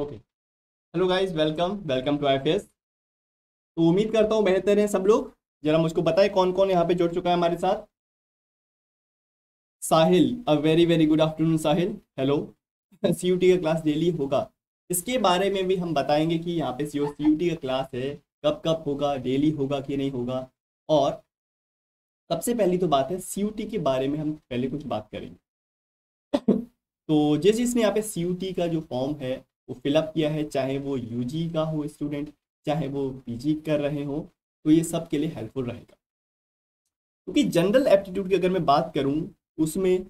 Okay. Hello guys, welcome welcome to IPS. तो उम्मीद करता हूँ बेहतर है सब लोग। जरा मुझको बताएं कौन कौन यहाँ पे जुड़ चुका है हमारे साथ। Sahil, a very very good afternoon Sahil, hello. CUT का क्लास डेली होगा, इसके बारे में भी हम बताएंगे कि यहाँ पे सीयूटी का क्लास है, कब कब होगा, डेली होगा कि नहीं होगा। और सबसे पहली तो बात है, सीयूटी के बारे में हम पहले कुछ बात करेंगे। तो जिसने यहाँ पे सीयूटी का जो फॉर्म है वो फिलअप किया है, चाहे वो यूजी का हो स्टूडेंट, चाहे वो पीजी कर रहे हो, तो ये सब के लिए हेल्पफुल रहेगा। क्योंकि जनरल एप्टीट्यूड की अगर मैं बात करूं, उसमें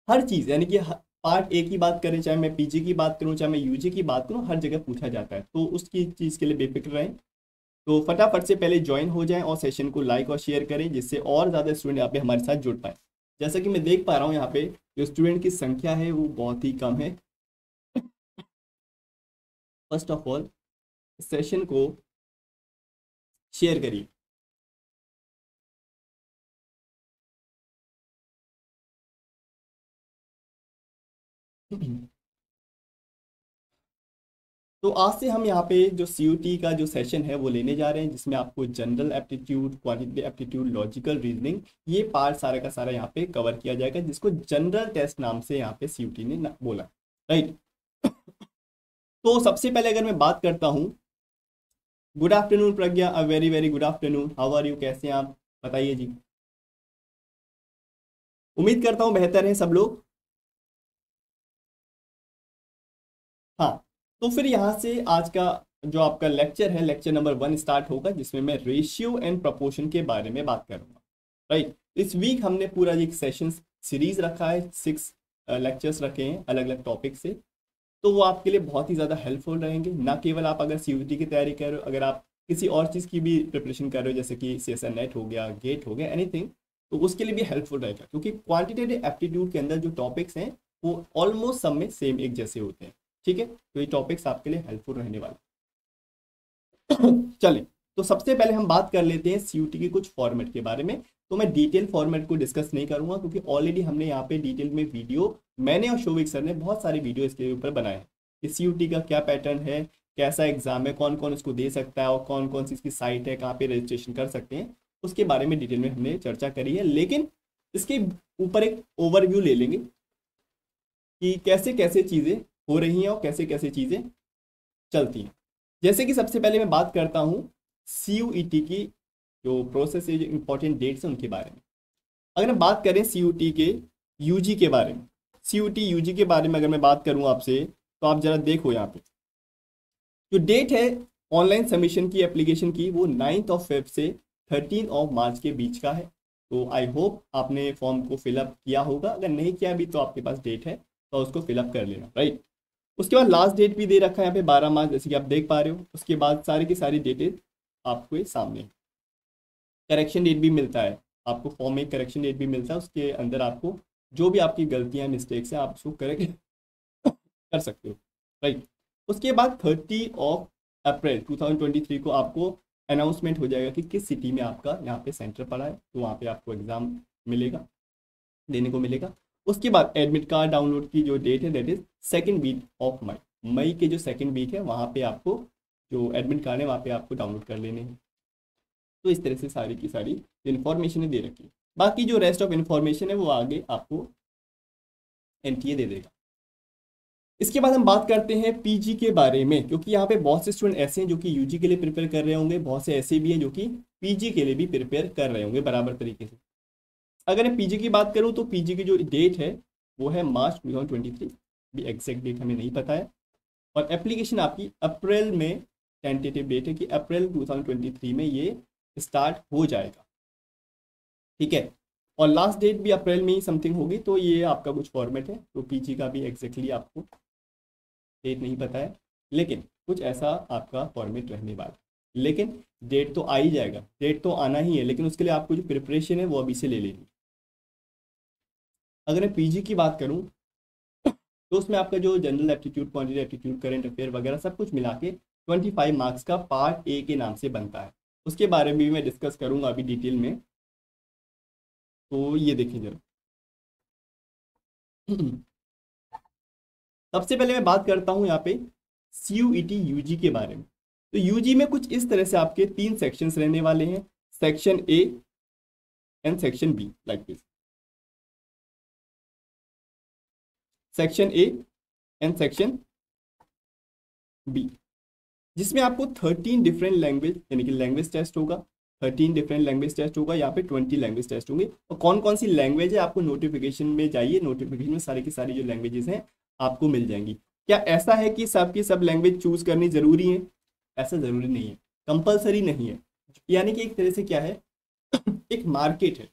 हर चीज़ यानी कि पार्ट ए की बात करें, चाहे मैं पीजी की बात करूं, चाहे मैं यूजी की बात करूं, हर जगह पूछा जाता है। तो उसकी चीज़ के लिए बेफिक्र रहें। तो फटाफट से पहले ज्वाइन हो जाएं और सेशन को लाइक और शेयर करें, जिससे और ज़्यादा स्टूडेंट यहाँ पे हमारे साथ जुड़ पाए। जैसा कि मैं देख पा रहा हूँ, यहाँ पे जो स्टूडेंट की संख्या है वो बहुत ही कम है। फर्स्ट ऑफ ऑल सेशन को शेयर करिए। तो आज से हम यहाँ पे जो सीयूटी का जो सेशन है वो लेने जा रहे हैं, जिसमें आपको general aptitude, quantitative aptitude, logical reasoning, ये पार्ट सारा का सारा यहाँ पे कवर किया जाएगा, जिसको जनरल टेस्ट नाम से यहाँ पे सीयूटी ने बोला। राइट। तो सबसे पहले अगर मैं बात करता हूँ, good afternoon Pragya, a very very good afternoon, how are you, कैसे हैं आप, बताइए जी। उम्मीद करता हूँ बेहतर है सब लोग। हाँ। तो फिर यहाँ से आज का जो आपका लेक्चर है, लेक्चर नंबर 1 स्टार्ट होगा, जिसमें मैं रेशियो एंड प्रोपोर्शन के बारे में बात करूंगा। राइट। इस वीक हमने पूरा एक सेशन सीरीज रखा है, 6 लेक्चर्स रखे हैं अलग अलग टॉपिक से। तो वो आपके लिए बहुत ही ज़्यादा हेल्पफुल रहेंगे। ना केवल आप अगर सीयूटी की तैयारी कर रहे हो, अगर आप किसी और चीज़ की भी प्रिपरेशन कर रहे हो, जैसे कि सीएसआर नेट हो गया, गेट हो गया, एनीथिंग, तो उसके लिए भी हेल्पफुल रहेगा। क्योंकि क्वांटिटेटिव एप्टीट्यूड के अंदर जो टॉपिक्स हैं वो ऑलमोस्ट सब में सेम एक जैसे होते हैं। ठीक है, तो ये टॉपिक्स आपके लिए हेल्पफुल रहने वाले। चलिए, तो सबसे पहले हम बात कर लेते हैं सीयूटी के कुछ फॉर्मेट के बारे में। तो मैं डिटेल फॉर्मेट को डिस्कस नहीं करूंगा, क्योंकि ऑलरेडी हमने यहाँ पे डिटेल में वीडियो, मैंने और शोविक सर ने बहुत सारी वीडियो इसके ऊपर बनाए हैं कि सीयूटी का क्या पैटर्न है, कैसा एग्जाम है, कौन कौन इसको दे सकता है, और कौन कौन सी इसकी साइट है, कहाँ पे रजिस्ट्रेशन कर सकते हैं, उसके बारे में डिटेल में हमने चर्चा करी है। लेकिन इसके ऊपर एक ओवरव्यू ले लेंगे कि कैसे कैसे चीज़ें हो रही हैं और कैसे कैसे चीज़ें चलती हैं। जैसे कि सबसे पहले मैं बात करता हूँ सीयूईटी की जो प्रोसेस है, जो इंपॉर्टेंट डेट्स हैं उनके बारे में। अगर हम बात करें सीयूटी के यूजी के बारे में, सीयूटी यूजी के बारे में अगर मैं बात करूँ आपसे, तो आप जरा देखो यहाँ पे जो डेट है ऑनलाइन सबमिशन की एप्लीकेशन की, वो 9 से 13 मार्च के बीच का है। तो आई होप आपने फॉर्म को फिलअप किया होगा। अगर नहीं किया अभी, तो आपके पास डेट है, तो उसको फिलअप कर लेना। राइट। उसके बाद लास्ट डेट भी दे रखा है यहाँ पे 12 मार्च, जैसे कि आप देख पा रहे हो। उसके बाद सारी की सारी डेटें आपको ये सामने। करेक्शन डेट भी मिलता है आपको, फॉर्म में करेक्शन डेट भी मिलता है, उसके अंदर आपको जो भी आपकी गलतियां मिस्टेक्स हैं आप उसको करेक्ट कर सकते हो। राइट। उसके बाद 30 अप्रैल 2023 को आपको अनाउंसमेंट हो जाएगा कि किस सिटी में आपका यहाँ पे सेंटर पड़ा है, तो वहाँ पे आपको एग्जाम मिलेगा, देने को मिलेगा। उसके बाद एडमिट कार्ड डाउनलोड की जो डेट है, that is 2 week of May, मई के जो 2nd वीक है, वहाँ पे आपको जो एडमिट कार्ड है वहाँ पे आपको डाउनलोड कर लेने हैं। तो इस तरह से सारी की सारी इन्फॉर्मेशन दे रखी है। बाकी जो रेस्ट ऑफ इन्फॉर्मेशन है वो आगे आपको एनटीए दे देगा। इसके बाद हम बात करते हैं पीजी के बारे में, क्योंकि यहाँ पे बहुत से स्टूडेंट ऐसे हैं जो कि यूजी के लिए प्रिपेयर कर रहे होंगे, बहुत से ऐसे भी हैं जो कि पीजी के लिए भी प्रिपेयर कर रहे होंगे बराबर तरीके से। अगर मैं पीजी की बात करूँ, तो पीजी की जो डेट है वो है मार्च 2023, भी एग्जैक्ट डेट हमें नहीं पता है। और एप्लीकेशन आपकी अप्रैल में, टेंटेटिव डेट है कि अप्रैल 2023 में ये स्टार्ट हो जाएगा। ठीक है। और लास्ट डेट भी अप्रैल में ही समथिंग होगी। तो ये आपका कुछ फॉर्मेट है। तो पीजी का भी एग्जैक्टली आपको डेट नहीं पता है, लेकिन कुछ ऐसा आपका फॉर्मेट रहने वाला है। लेकिन डेट तो आ ही जाएगा, डेट तो आना ही है, लेकिन उसके लिए आपको जो प्रिपरेशन है वो अभी से ले लेनी। अगर मैं पीजी की बात करूँ, तो उसमें आपका जो general aptitude, quantitative aptitude, current affair वगैरह सब कुछ मिला के 25 मार्क्स का पार्ट ए के नाम से बनता है। उसके बारे में भी मैं डिस्कस करूंगा अभी डिटेल में। तो ये देखें जरा। सबसे पहले मैं बात करता हूँ यहाँ पे CUET यूजी के बारे में। तो यूजी में कुछ इस तरह से आपके 3 सेक्शंस रहने वाले हैं, section A and section B, like this. Section A and section B, जिसमें आपको 13 डिफरेंट लैंग्वेज यानी कि लैंग्वेज टेस्ट होगा, 13 डिफरेंट लैंग्वेज टेस्ट होगा, यहाँ पे 20 लैंग्वेज टेस्ट होंगे। और कौन कौन सी लैंग्वेज है आपको नोटिफिकेशन में जाइए, नोटिफिकेशन में सारी की सारी जो लैंग्वेजेस हैं आपको मिल जाएंगी। क्या ऐसा है कि सब की सब लैंग्वेज चूज करनी जरूरी है? ऐसा जरूरी नहीं है, कंपलसरी नहीं है। यानी कि एक तरह से क्या है एक मार्केट है,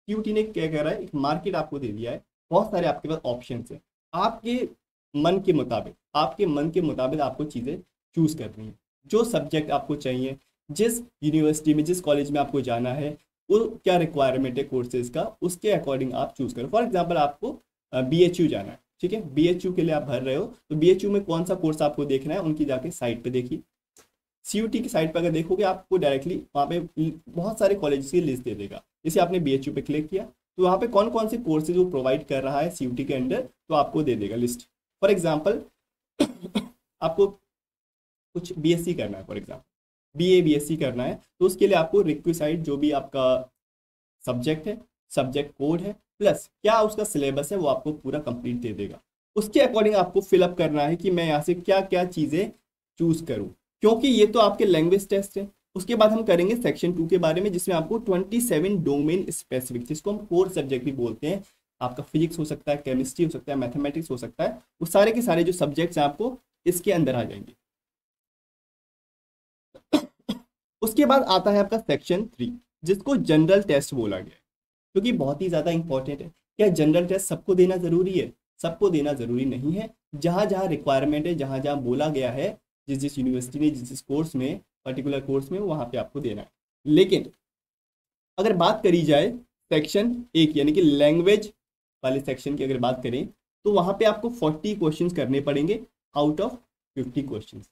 CUET ने क्या कह रहा है, एक मार्केट आपको दे दिया है, बहुत सारे आपके पास ऑप्शन है, आपके मन के मुताबिक, आपके मन के मुताबिक आपको चीज़ें चूज करनी है। जो सब्जेक्ट आपको चाहिए, जिस यूनिवर्सिटी में, जिस कॉलेज में आपको जाना है, वो क्या रिक्वायरमेंट है कोर्सेज का, उसके अकॉर्डिंग आप चूज करो। फॉर एग्जाम्पल आपको BHU जाना है, ठीक है, BHU के लिए आप भर रहे हो, तो BHU में कौन सा कोर्स आपको देखना है, उनकी जाके साइट पे देखिए। CUET की साइट पर अगर देखोगे आपको डायरेक्टली वहाँ पे बहुत सारे कॉलेज की लिस्ट दे देगा। जैसे आपने BHU पे क्लिक किया तो वहाँ पे कौन कौन से कोर्सेज वो प्रोवाइड कर रहा है CUET के अंडर, तो आपको दे देगा लिस्ट। फॉर एग्जाम्पल आपको कुछ BSc करना है, फॉर एग्जाम्पल BA BSc करना है, तो उसके लिए आपको रिक्विसाइट जो भी आपका सब्जेक्ट है, सब्जेक्ट कोड है, प्लस क्या उसका सिलेबस है, वो आपको पूरा कंप्लीट दे देगा। उसके अकॉर्डिंग आपको फिलअप करना है कि मैं यहाँ से क्या क्या चीज़ें चूज करूँ, क्योंकि ये तो आपके लैंग्वेज टेस्ट है। उसके बाद हम करेंगे सेक्शन 2 के बारे में, जिसमें आपको 27 डोमेन स्पेसिफिक, जिसको हम कोर सब्जेक्ट भी बोलते हैं, आपका फिजिक्स हो सकता है, केमिस्ट्री हो सकता है, मैथमेटिक्स हो सकता है, वो सारे के सारे जो सब्जेक्ट्स हैं आपको इसके अंदर आ जाएंगे। उसके बाद आता है आपका सेक्शन 3, जिसको जनरल टेस्ट बोला गया है, क्योंकि बहुत ही ज़्यादा इंपॉर्टेंट है। क्या जनरल टेस्ट सबको देना ज़रूरी है? सबको देना ज़रूरी नहीं है। जहाँ जहाँ रिक्वायरमेंट है, जहाँ जहाँ बोला गया है, जिस जिस यूनिवर्सिटी में, जिस जिस कोर्स में, पर्टिकुलर कोर्स में, वहाँ पे आपको देना है। लेकिन अगर बात करी जाए सेक्शन 1 यानी कि लैंग्वेज वाले सेक्शन की अगर बात करें, तो वहाँ पे आपको 40 क्वेश्चन करने पड़ेंगे आउट ऑफ 50 क्वेश्चन।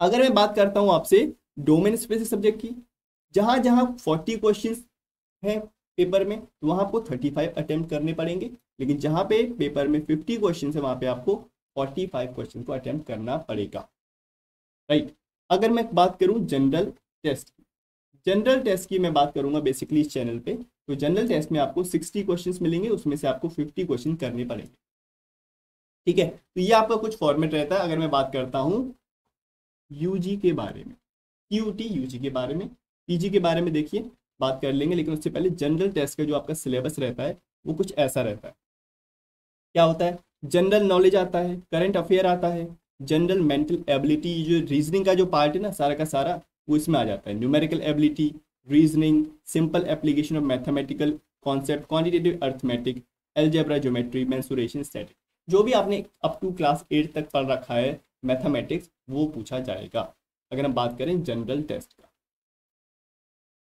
अगर मैं बात करता हूँ आपसे डोमेन स्पेसिफिक सब्जेक्ट की, जहाँ जहाँ 40 क्वेश्चन है पेपर में, तो वहाँ आपको 35 अटेम्प्ट करने पड़ेंगे। लेकिन जहाँ पे पेपर में 50 क्वेश्चन है, वहाँ पे आपको 45 क्वेश्चन को अटेम्प्ट करना पड़ेगा, राइट। अगर मैं बात करूँ जनरल टेस्ट की, जनरल टेस्ट की मैं बात करूँगा बेसिकली इस चैनल पे, तो जनरल टेस्ट में आपको 60 क्वेश्चन मिलेंगे, उसमें से आपको 50 क्वेश्चन करने पड़ेंगे, ठीक है। तो ये आपका कुछ फॉर्मेट रहता है। अगर मैं बात करता हूँ यूजी के बारे में, CUET यूजी के बारे में, पीजी के बारे में देखिए बात कर लेंगे, लेकिन उससे पहले जनरल टेस्ट का जो आपका सिलेबस रहता है वो कुछ ऐसा रहता है। क्या होता है? जनरल नॉलेज आता है, करंट अफेयर आता है, जनरल मेंटल एबिलिटी, जो रीजनिंग का जो पार्ट है ना सारा का सारा, वो इसमें आ जाता है। Numerical ability, reasoning, simple application of mathematical concept, quantitative arithmetic, algebra, geometry, mensuration, static, जो भी आपने अप टू क्लास 8 तक पढ़ रखा है मैथमेटिक्स, वो पूछा जाएगा अगर हम बात करें जनरल टेस्ट का।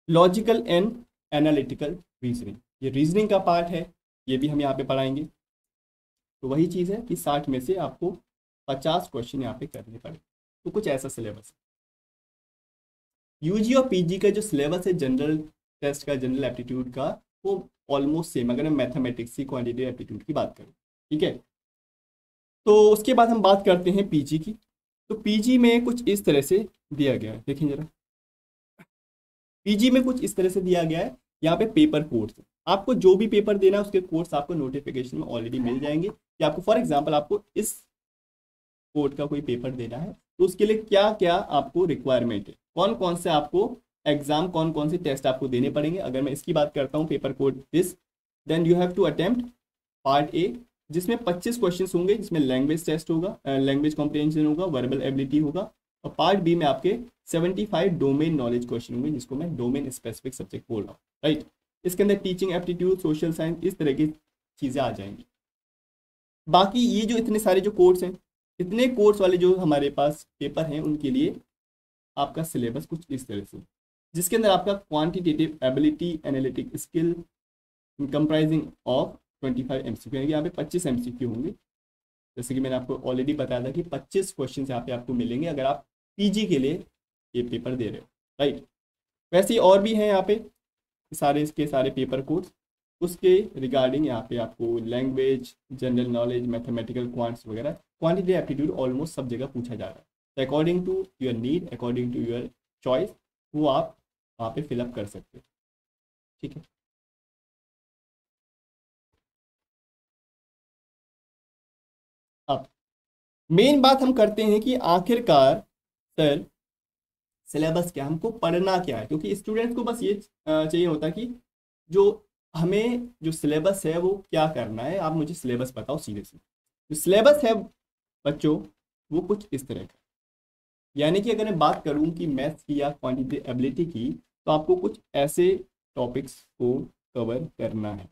लॉजिकल एंड एनालिटिकल रीजनिंग, ये रीजनिंग का पार्ट है, ये भी हम यहाँ पे पढ़ाएंगे। तो वही चीज़ है कि 60 में से आपको 50 क्वेश्चन यहाँ पे करने पड़े, तो कुछ ऐसा सिलेबस है। यूजी और पीजी का जो सिलेबस है जनरल टेस्ट का, जनरल एप्टीट्यूड का, वो ऑलमोस्ट सेम, अगर मैं मैथमेटिक्स की क्वांटिटेटिव एप्टीट्यूड की बात करूँ, ठीक है। तो उसके बाद हम बात करते हैं पीजी की। तो पीजी में कुछ इस तरह से दिया गया है, देखें जरा, पीजी में कुछ इस तरह से दिया गया है। यहाँ पे पेपर कोर्स, आपको जो भी पेपर देना है उसके कोर्स आपको नोटिफिकेशन में ऑलरेडी मिल जाएंगे। कि आपको फॉर एग्जांपल आपको इस कोर्ट का कोई पेपर देना है, तो उसके लिए क्या क्या आपको रिक्वायरमेंट है, कौन कौन से आपको एग्जाम, कौन कौन से टेस्ट आपको देने पड़ेंगे। अगर मैं इसकी बात करता हूँ paper code this, then you have to attempt part A, जिसमें 25 क्वेश्चन होंगे, जिसमें लैंग्वेज टेस्ट होगा, लैंग्वेज कॉम्प्रिहेंशन होगा, वर्बल एबिलिटी होगा। और पार्ट बी में आपके 75 डोमेन नॉलेज क्वेश्चन होंगे, जिसको मैं डोमेन स्पेसिफिक सब्जेक्ट बोल रहा हूँ, राइट। इसके अंदर टीचिंग एप्टीट्यूड, सोशल साइंस, इस तरह की चीज़ें आ जाएंगी। बाकी ये जो इतने सारे जो कोर्स हैं, इतने कोर्स वाले जो हमारे पास पेपर हैं, उनके लिए आपका सिलेबस कुछ इस तरह से, जिसके अंदर आपका quantitative ability, analytic skill comprising of 25 MCQ, यानी कि यहाँ पे 25 MCQ होंगे। जैसे कि मैंने आपको ऑलरेडी बताया था कि 25 क्वेश्चन यहाँ पे आपको मिलेंगे अगर आप पीजी के लिए ये पेपर दे रहे हो, राइट। वैसे और भी हैं यहाँ पे सारे इसके सारे पेपर कोड्स, उसके रिगार्डिंग यहाँ पे आपको language, general knowledge, mathematical quants वगैरह, क्वांटिटी एप्टीट्यूड ऑलमोस्ट सब जगह पूछा जा रहा है। तो according to your need, according to your choice, वो आप वहाँ पे फिलअप कर सकते हो। ठीक है। अब मेन बात हम करते हैं कि आखिरकार सर सिलेबस क्या, हमको पढ़ना क्या है, क्योंकि स्टूडेंट्स को बस ये चाहिए होता है कि जो हमें जो सिलेबस है वो क्या करना है, आप मुझे सिलेबस बताओ सीधे से। जो सिलेबस है बच्चों वो कुछ इस तरह का, यानी कि अगर मैं बात करूं कि मैथ्स की या क्वांटिटी एबिलिटी की, तो आपको कुछ ऐसे टॉपिक्स को कवर करना है।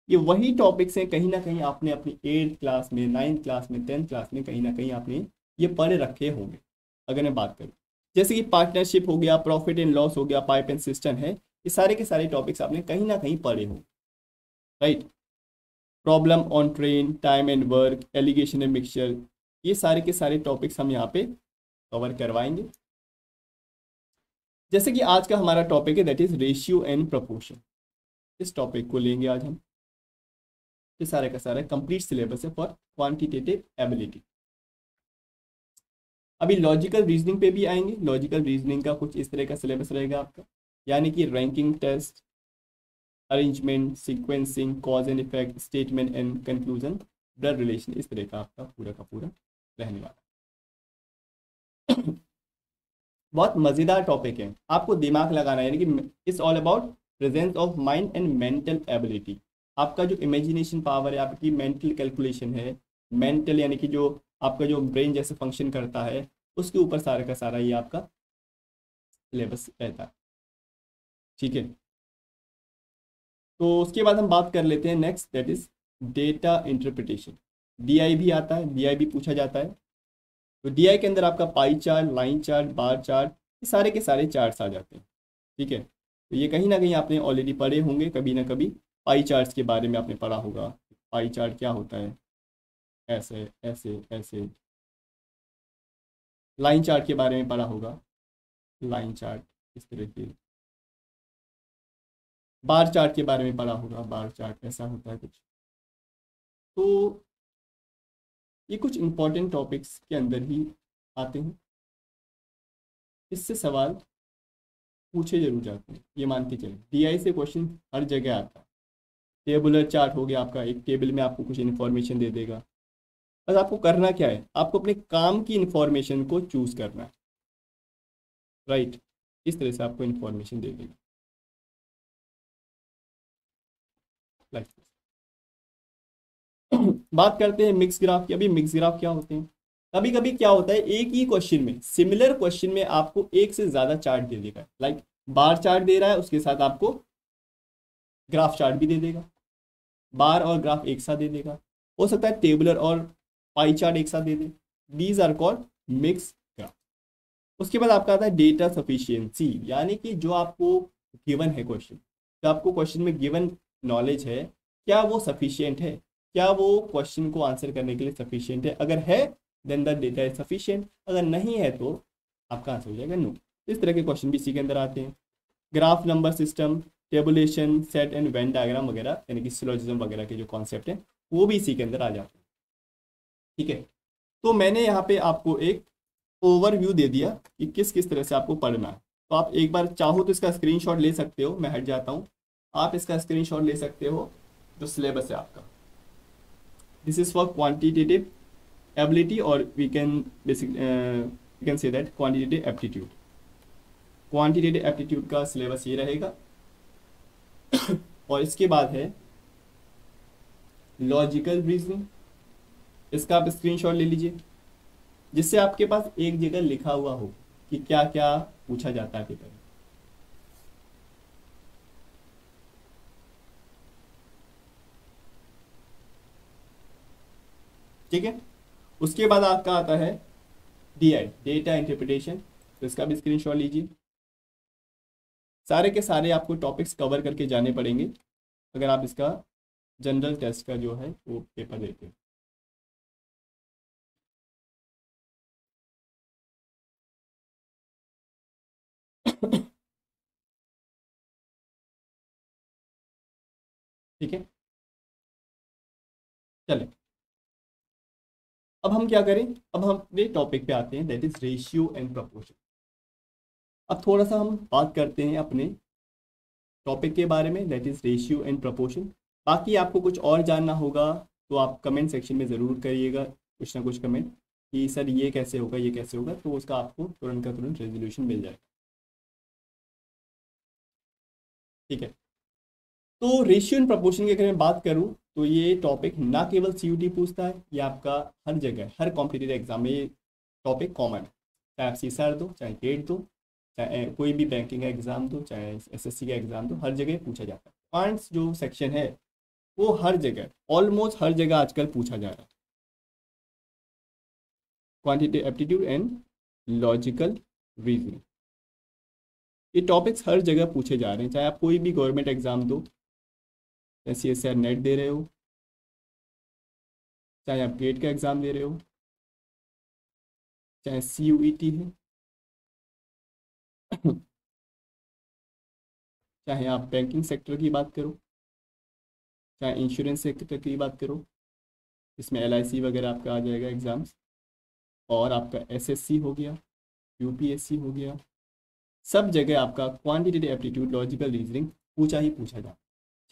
ये वही टॉपिक्स हैं, कहीं ना कहीं आपने अपनी 8th क्लास में, 9th क्लास में, 10th क्लास में कहीं ना कहीं आपने ये पढ़ रखे होंगे। अगर मैं बात करूं जैसे कि पार्टनरशिप हो गया, प्रॉफिट एंड लॉस हो गया, पाइप एंड सिस्टम है, ये सारे के सारे टॉपिक्स आपने कहीं ना कहीं पढ़े होंगे, right. Problem on train, time and work, alligation and mixture, ये सारे के सारे टॉपिक्स हम यहाँ पे कवर करवाएंगे। जैसे कि आज का हमारा टॉपिक है that is ratio and proportion, इस टॉपिक को लेंगे आज हम। ये सारे का सारा कंप्लीट सिलेबस है फॉर क्वांटिटेटिव एबिलिटी। अभी लॉजिकल रीजनिंग पे भी आएंगे। लॉजिकल रीजनिंग का कुछ इस तरह का सिलेबस रहेगा आपका, यानी कि ranking test, arrangement, sequencing, cause and effect, statement and conclusion, blood relation, इस तरह का आपका पूरा का पूरा रहने वाला। बहुत मज़ेदार टॉपिक है, आपको दिमाग लगाना है, यानी कि it's all about presence of mind and mental ability. आपका जो इमेजिनेशन पावर है, आपकी मेंटल कैलकुलेशन है, मेंटल यानी कि जो आपका जो ब्रेन जैसे फंक्शन करता है, उसके ऊपर सारा का सारा ये आपका सिलेबस रहता है। ठीक है। तो उसके बाद हम बात कर लेते हैं next that is data interpretation. DI भी आता है, डीआई भी पूछा जाता है। तो डीआई के अंदर आपका pie chart, line chart, bar chart, ये सारे के सारे चार्ट्स आ जाते हैं। ठीक है। तो ये कहीं ना कहीं आपने ऑलरेडी पढ़े होंगे कभी ना कभी, पाई चार्ट्स के बारे में आपने पढ़ा होगा। पाई चार्ट क्या होता है, ऐसे ऐसे ऐसे। लाइन चार्ट के बारे में पढ़ा होगा, लाइन चार्ट इस तरह के। बार चार्ट के बारे में पढ़ा होगा, बार चार्ट ऐसा होता है कुछ। तो ये कुछ इंपॉर्टेंट टॉपिक्स के अंदर ही आते हैं, इससे सवाल पूछे जरूर जाते हैं, ये मान के चलें। डीआई से क्वेश्चन हर जगह आता है। टेबुलर चार्ट हो गया आपका, एक टेबल में आपको कुछ इन्फॉर्मेशन दे देगा। बस आपको करना क्या है, आपको अपने काम की इन्फॉर्मेशन को चूज करना है, राइट। इस तरह से आपको इन्फॉर्मेशन दे देगा, लाइक। बात करते हैं मिक्स ग्राफ की। अभी मिक्स ग्राफ क्या होते हैं, कभी कभी क्या होता है एक ही क्वेश्चन में, सिमिलर क्वेश्चन में आपको एक से ज्यादा चार्ट दे देगा, लाइक बार चार्ट दे रहा है, उसके साथ आपको ग्राफ चार्ट भी दे देगा, बार और ग्राफ एक साथ दे देगा। हो सकता है टेबलर और पाई चार्ट एक साथ दे दे। These are called mix graph. उसके बाद आपका आता है डेटा सफिशियंसी, यानी कि जो आपको गिवन है क्वेश्चन, जो आपको क्वेश्चन में गिवन नॉलेज है, क्या वो सफिशियंट है, क्या वो क्वेश्चन को आंसर करने के लिए सफिशियंट है। अगर है then the data is sufficient, अगर नहीं है तो आपका आंसर हो जाएगा नो। इस तरह के क्वेश्चन भी इसी के अंदर आते हैं। Graph number system, tabulation, set and Venn diagram वगैरह, यानी कि सिलोजिज्म वगैरह के जो कॉन्सेप्ट हैं वो भी इसी के अंदर आ जाते हैं। ठीक है। तो मैंने यहाँ पे आपको एक ओवरव्यू दे दिया कि किस किस तरह से आपको पढ़ना है। तो आप एक बार चाहो तो इसका स्क्रीनशॉट ले सकते हो, मैं हट जाता हूँ। आप इसका स्क्रीनशॉट ले सकते हो, जो सिलेबस है आपका। This is for quantitative ability, और we can we can say that quantitative aptitude. Quantitative aptitude का सिलेबस ये रहेगा। और इसके बाद है लॉजिकल रीजनिंग, इसका आप स्क्रीनशॉट ले लीजिए, जिससे आपके पास एक जगह लिखा हुआ हो कि क्या क्या पूछा जाता है पेपर में। ठीक है। उसके बाद आपका आता है डीआई, डेटा इंटरप्रिटेशन, तो इसका भी स्क्रीनशॉट लीजिए। सारे के सारे आपको टॉपिक्स कवर करके जाने पड़ेंगे अगर आप इसका जनरल टेस्ट का जो है वो पेपर देते हैं। ठीक है, चले अब हम क्या करें, अब हम अपने टॉपिक पे आते हैं, that is ratio and proportion. अब थोड़ा सा हम बात करते हैं अपने टॉपिक के बारे में, that is ratio and proportion. बाकी आपको कुछ और जानना होगा तो आप कमेंट सेक्शन में ज़रूर करिएगा कुछ ना कुछ कमेंट कि सर ये कैसे होगा, ये कैसे होगा, तो उसका आपको तुरंत का तुरंत रेजोल्यूशन मिल जाएगा। ठीक है, तो रेशियो एंड प्रपोर्शन की अगर मैं बात करूं तो ये टॉपिक ना केवल सीयूटी पूछता है, ये आपका हर जगह हर कॉम्पिटिटिव एग्जाम में ये टॉपिक कॉमन है। चाहे आप सीएसआर दो, चाहे टेट दो, चाहे कोई भी बैंकिंग का एग्जाम दो, चाहे एसएससी का एग्जाम दो, हर जगह पूछा जाता है। पॉइंट्स जो सेक्शन है वो हर जगह, ऑलमोस्ट हर जगह आजकल पूछा जा रहा है। Quantitative aptitude and logical reasoning, ये टॉपिक्स हर जगह पूछे जा रहे हैं। चाहे आप कोई भी गवर्नमेंट एग्जाम दो, चाहे सीएसआर नेट दे रहे हो, चाहे आप गेट का एग्ज़ाम दे रहे हो, चाहे सीयूईटी है, चाहे आप बैंकिंग सेक्टर की बात करो, चाहे इंश्योरेंस सेक्टर की बात करो, इसमें एलआईसी वगैरह आपका आ जाएगा एग्ज़ाम्स, और आपका एसएससी हो गया, यूपीएससी हो गया, सब जगह आपका क्वांटिटेटिव एप्टीट्यूड लॉजिकल रीजनिंग पूछा ही पूछा जाता है।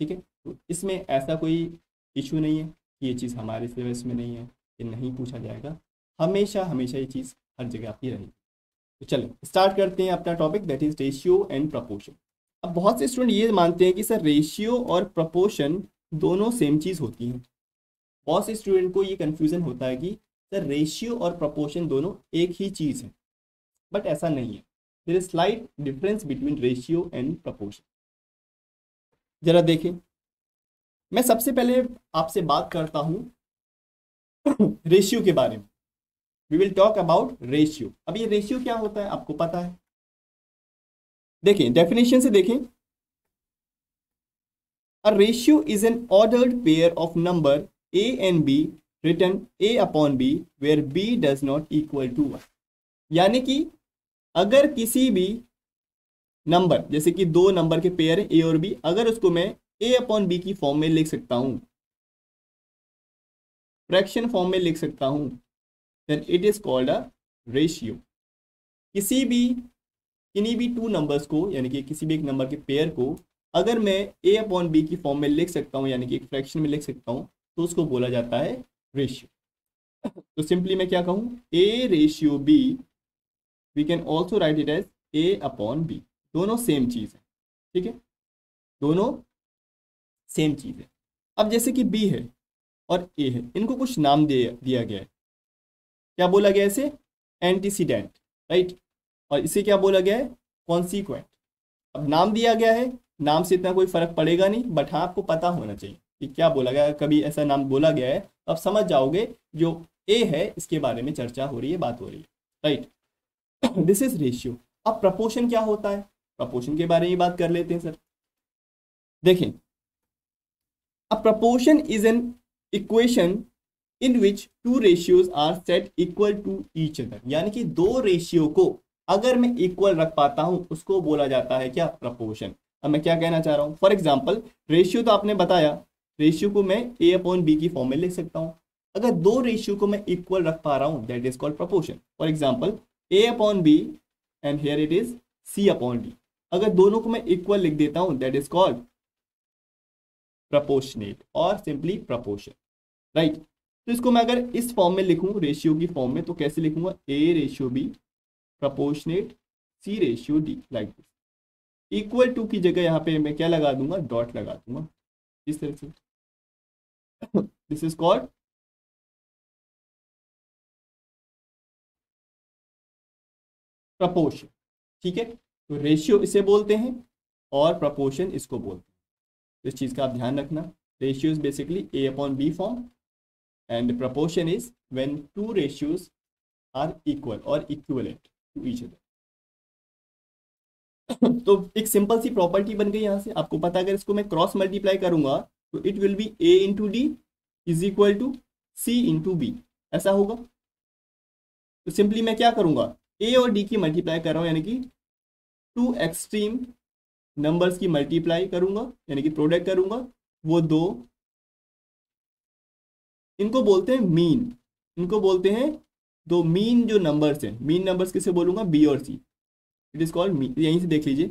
ठीक है, तो इसमें ऐसा कोई इशू नहीं है कि ये चीज़ हमारे सिलेबस में नहीं है, ये नहीं पूछा जाएगा, हमेशा हमेशा ये चीज़ हर जगह आपकी रहेगी। तो चलो स्टार्ट करते हैं अपना topic, that is ratio and proportion. अब बहुत से स्टूडेंट ये मानते हैं कि सर रेशियो और प्रपोर्शन दोनों सेम चीज़ होती हैं। बहुत से स्टूडेंट को ये कन्फ्यूज़न होता है कि सर रेशियो और प्रपोर्शन दोनों एक ही चीज़ है, बट ऐसा नहीं है। There is slight difference between ratio and proportion. जरा देखें, मैं सबसे पहले आपसे बात करता हूँ रेशियो के बारे में। We will talk about ratio. अब ये रेशियो क्या होता है आपको पता है, देखें डेफिनेशन से देखें, a ratio is an ordered pair of number a and b written a upon b where b does not equal to 1। यानी कि अगर किसी भी नंबर, जैसे कि दो नंबर के पेयर है a और b, अगर उसको मैं a अपॉन b की फॉर्म में लिख सकता हूं, फ्रैक्शन फॉर्म में लिख सकता हूं, then it is called a ratio. किन्हीं भी टू नंबर्स को, यानी कि किसी भी एक नंबर के पेयर को अगर मैं a अपॉन b की फॉर्म में लिख सकता हूं, यानी कि एक फ्रैक्शन में लिख सकता हूं, तो उसको बोला जाता है रेशियो। तो सिंपली मैं क्या कहूं, a ratio b, we can also write it as a upon b। दोनों सेम चीज है, ठीक है, दोनों सेम चीज है। अब जैसे कि b है और a है, इनको कुछ नाम दिया गया है। क्या बोला गया है इसे, एंटीसीडेंट, राइट, और इसे क्या बोला गया है, कॉन्सिक्वेंट। अब नाम दिया गया है, नाम से इतना कोई फर्क पड़ेगा नहीं, बट हाँ आपको पता होना चाहिए कि क्या बोला गया है। कभी ऐसा नाम बोला गया है तो आप समझ जाओगे जो ए है इसके बारे में चर्चा हो रही है, बात हो रही है, राइट। This is ratio. अब प्रपोर्शन क्या होता है, प्रपोर्शन के बारे में बात कर लेते हैं सर। देखें, a proportion is an equation in which two ratios are set equal to each other. यानी कि दो रेशियो को अगर मैं इक्वल रख पाता हूं उसको बोला जाता है क्या, प्रपोर्शन। अब मैं क्या कहना चाह रहा हूं, फॉर एग्जाम्पल रेशियो तो आपने बताया, रेशियो को मैं a अपॉन बी की फॉर्म में लिख सकता हूं। अगर दो रेशियो को मैं इक्वल रख पा रहा हूं, that is called proportion. For example a upon B and here it is c upon d। अगर दोनों को मैं इक्वल लिख देता हूं, दैट इज कॉल्ड प्रपोर्शनेट और सिंपली प्रपोर्शन, राइट। तो इसको मैं अगर इस फॉर्म में लिखूं, रेशियो की फॉर्म में, तो कैसे लिखूंगा, a ratio b proportionate c ratio d, like this. Equal to की जगह यहाँ पे मैं क्या लगा दूंगा, डॉट लगा दूंगा इस तरह से। दिस इज कॉल्ड प्रपोर्शन, ठीक है। तो रेशियो इसे बोलते हैं और प्रपोर्शन इसको बोलते हैं। इस चीज का आप ध्यान रखना, ratio is basically a upon b form and proportion is when two ratios are equal और इक्विवेलेंट टू ईच अदर। तो एक सिंपल सी प्रॉपर्टी बन गई यहाँ से, आपको पता अगर इसको मैं क्रॉस मल्टीप्लाई करूंगा तो it will be a into D is equal to c into B, ऐसा होगा। तो सिंपली मैं क्या करूंगा, a और d की मल्टीप्लाई कर रहा हूँ, यानी कि टू एक्सट्रीम नंबर्स की मल्टीप्लाई करूंगा, यानी कि प्रोडक्ट करूंगा, वो दो, इनको बोलते हैं मीन, इनको बोलते हैं दो मीन जो नंबर्स हैं। मीन नंबर्स किसे बोलूंगा, बी और C. It is called mean, यहीं से देख लीजिए,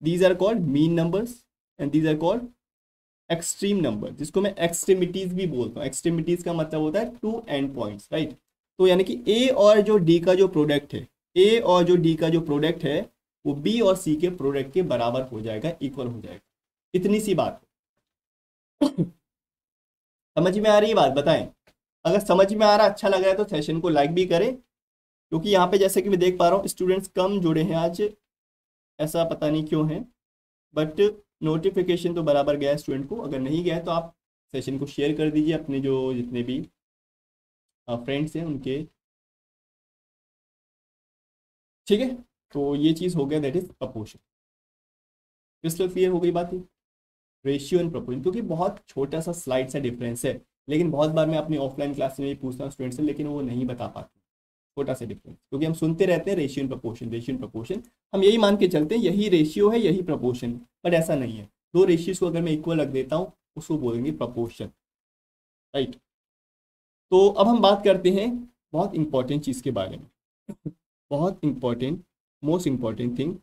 these are called mean numbers and these are called extreme numbers, जिसको मैं एक्सट्रीमिटीज भी बोलता हूँ। एक्सट्रीमिटीज का मतलब होता है टू एंड पॉइंट्स, राइट। तो यानी कि ए और जो डी का जो प्रोडक्ट है, ए और जो डी का जो प्रोडक्ट है वो बी और सी के प्रोडक्ट के बराबर हो जाएगा, इक्वल हो जाएगा। इतनी सी बात समझ में आ रही है बात, बताएं। अगर समझ में आ रहा, अच्छा लग रहा है तो सेशन को लाइक भी करें, क्योंकि यहाँ पे जैसे कि मैं देख पा रहा हूँ स्टूडेंट्स कम जुड़े हैं आज, ऐसा पता नहीं क्यों है, बट नोटिफिकेशन तो बराबर गया है स्टूडेंट को। अगर नहीं गया है तो आप सेशन को शेयर कर दीजिए अपने जो जितने भी फ्रेंड्स हैं उनके, ठीक है। तो ये चीज़ हो गया, that is proportion. Crystal clear हो गई बात है, रेशियो एंड प्रपोर्शन, क्योंकि बहुत छोटा सा स्लाइड सा डिफरेंस है, लेकिन बहुत बार मैं अपनी ऑफलाइन क्लास में भी पूछता हूँ स्टूडेंट से, लेकिन वो नहीं बता पाते छोटा सा डिफरेंस, क्योंकि हम सुनते रहते हैं ratio and proportion, ratio and proportion, हम यही मान के चलते हैं यही रेशियो है यही प्रपोर्शन, बट ऐसा नहीं है। दो रेशियोज को अगर मैं इक्वल रख देता हूँ उसको बोलेंगे प्रपोर्शन, राइट। तो अब हम बात करते हैं बहुत इंपॉर्टेंट चीज़ के बारे में बहुत इंपॉर्टेंट, मोस्ट इंपॉर्टेंट थिंग,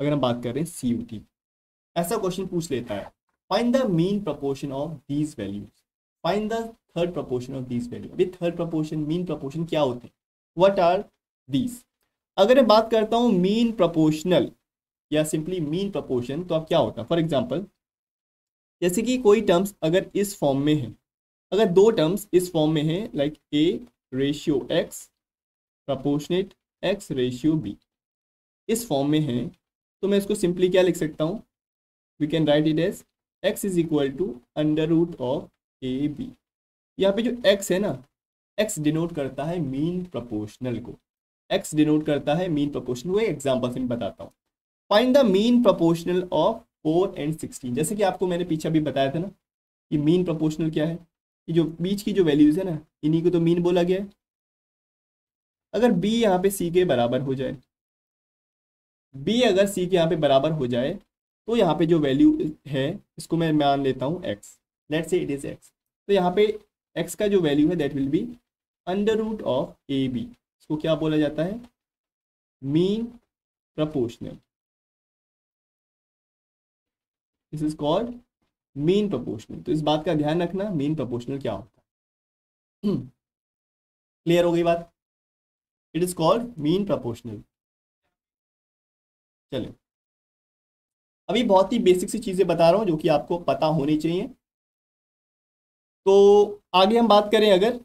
अगर हम बात कर रहे हैं CUT, ऐसा क्वेश्चन पूछ लेता है, find the mean proportion of these values, find the third proportion of these value. अभी थर्ड प्रपोर्शन, मीन प्रपोर्शन क्या होते हैं, व्हाट आर दीज। अगर मैं बात करता हूँ मीन प्रपोर्शनल या सिंपली मीन प्रपोर्शन, तो अब क्या होता है, फॉर एग्जाम्पल जैसे कि कोई टर्म्स अगर इस फॉर्म में है, अगर दो टर्म्स इस फॉर्म में है, like A ratio X proportionate X ratio B, इस फॉर्म में है, तो मैं इसको सिंपली क्या लिख सकता हूँ, we can write it as x is equal to under root of AB। यहाँ पे जो x है ना, x डिनोट करता है मीन प्रपोर्शनल को, x डिनोट करता है मीन प्रपोर्शनल। वो एग्जाम्पल से मैं बताता हूँ। Find the mean proportional of 4 and 16, जैसे कि आपको मैंने पीछे अभी बताया था ना कि मीन प्रपोर्शनल क्या है, ये जो बीच की जो वैल्यूज है ना, इन्हीं को तो मीन बोला गया है। अगर b यहाँ पे c के बराबर हो जाए, b अगर c के यहाँ पे बराबर हो जाए, तो यहाँ पे जो वैल्यू है इसको मैं मान लेता हूँ x, let's say it is x, तो यहाँ पे x का जो वैल्यू है that will be under root of AB। इसको क्या बोला जाता है, mean proportional, this is called mean proportional. तो इस बात का ध्यान रखना मीन प्रपोर्शनल क्या होता है। क्लियर हो गई बात, it is called mean proportional. चलिए अभी बहुत ही बेसिक सी चीजें बता रहा हूँ जो कि आपको पता होनी चाहिए। तो आगे हम बात करें, अगर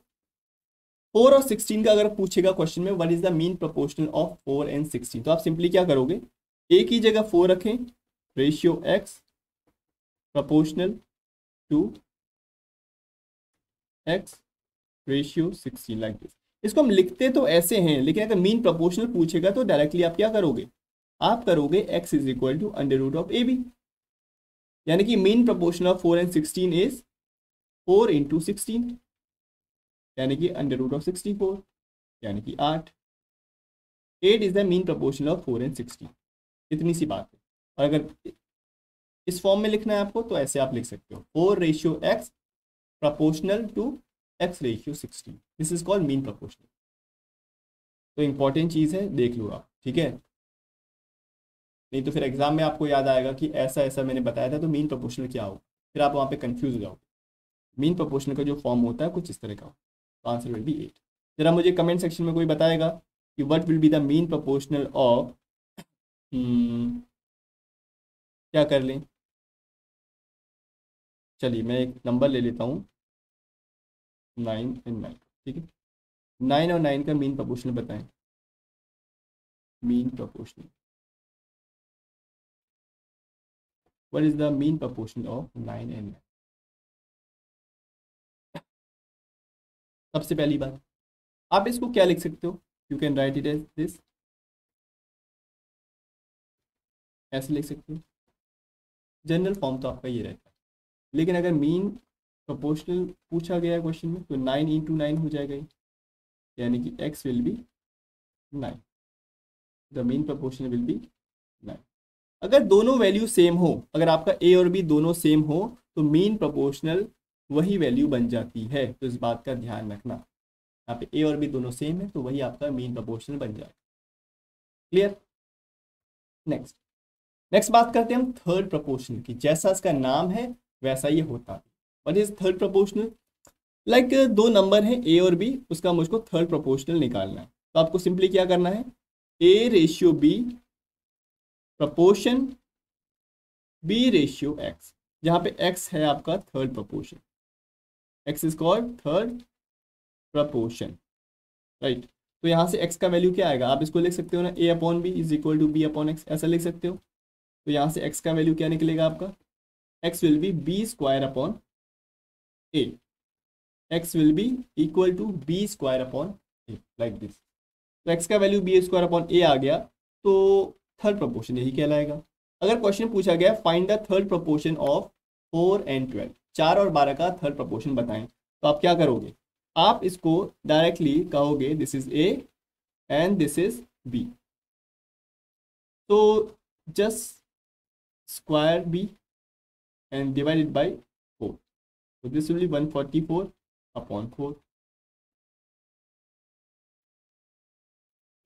4 और 16 का अगर पूछेगा क्वेश्चन में, what is the mean proportional of 4 and 16, तो आप सिंपली क्या करोगे, एक ही जगह 4 रखें, ratio x proportional to x ratio 16, like this. इसको हम लिखते तो ऐसे हैं, लेकिन अगर मीन प्रोपोर्शनल पूछेगा तो डायरेक्टली आप क्या करोगे, आप करोगे x is equal to under root of AB, यानी कि मीन प्रोपोर्शनल ऑफ 4 and 16 इज 4 into 16, यानी कि अंडर रूट ऑफ 64, यानी कि 8। 8 is the mean proportional of 4 and 16, इतनी सी बात है। और अगर इस फॉर्म में लिखना है आपको तो ऐसे आप लिख सकते हो, 4 ratio x proportional to x ratio 16, this is called mean proportional. तो इंपॉर्टेंट चीज़ है, देख लो आप, ठीक है, नहीं तो फिर एग्जाम में आपको याद आएगा कि ऐसा ऐसा मैंने बताया था, तो मीन प्रोपोर्शनल क्या होगा, फिर आप वहाँ पे कंफ्यूज हो जाओगे। मीन प्रोपोर्शनल का जो फॉर्म होता है कुछ इस तरह का, तो आंसर विल बी 8। जरा मुझे कमेंट सेक्शन में कोई बताएगा कि what will be the mean proportional of, क्या कर लें, चलिए मैं एक नंबर ले लेता हूँ 9 and 9, ठीक है, 9 और 9 का मीन प्रोपोर्शनल बताएं, mean proportional, what is the mean proportional of 9 and 9। सबसे पहली बात आप इसको क्या लिख सकते हो, you can write it as this, ऐसे लिख सकते हो, जनरल फॉर्म तो आपका ये रहता है। लेकिन अगर मीन प्रोपोर्शनल पूछा गया है क्वेश्चन में, तो 9 into 9 हो जाएगा ये, यानी कि x will B 9, the mean proportional will be 9। अगर दोनों वैल्यू सेम हो, अगर आपका a और b दोनों सेम हो, तो मीन प्रोपोर्शनल वही वैल्यू बन जाती है। तो इस बात का ध्यान रखना, यहाँ पे ए और बी दोनों सेम है तो वही आपका मीन प्रोपोर्शनल बन जाएगा। क्लियर? नेक्स्ट नेक्स्ट बात करते हैं हम थर्ड प्रोपोर्शनल की। जैसा इसका नाम है वैसा ये होता है। What is third proportional? Like दो नंबर है ए और बी, उसका मुझको थर्ड प्रोपोर्शनल निकालना है। तो आपको सिंपली क्या करना है, A ratio B proportion B ratio X, जहाँ पे एक्स है आपका third proportion, X is called third proportion, right. तो यहाँ से x का वैल्यू क्या आएगा, आप इसको लिख सकते हो ना, a upon B is equal to B upon X, ऐसा लिख सकते हो। तो यहाँ से x का वैल्यू क्या निकलेगा आपका, x will be B square upon A, x will be equal to B square upon A, like this. तो x का value B square upon A आ गया, तो थर्ड प्रोपोर्शन यही कहलाएगा। अगर क्वेश्चन पूछा गया find the third proportion of 4 and 12, 4 और 12 का थर्ड प्रोपोर्शन बताएं, तो आप क्या करोगे, आप इसको डायरेक्टली कहोगे this is A and this is B, तो just square B and divided by 4, तो दिस विल बी 144 अपॉन 4,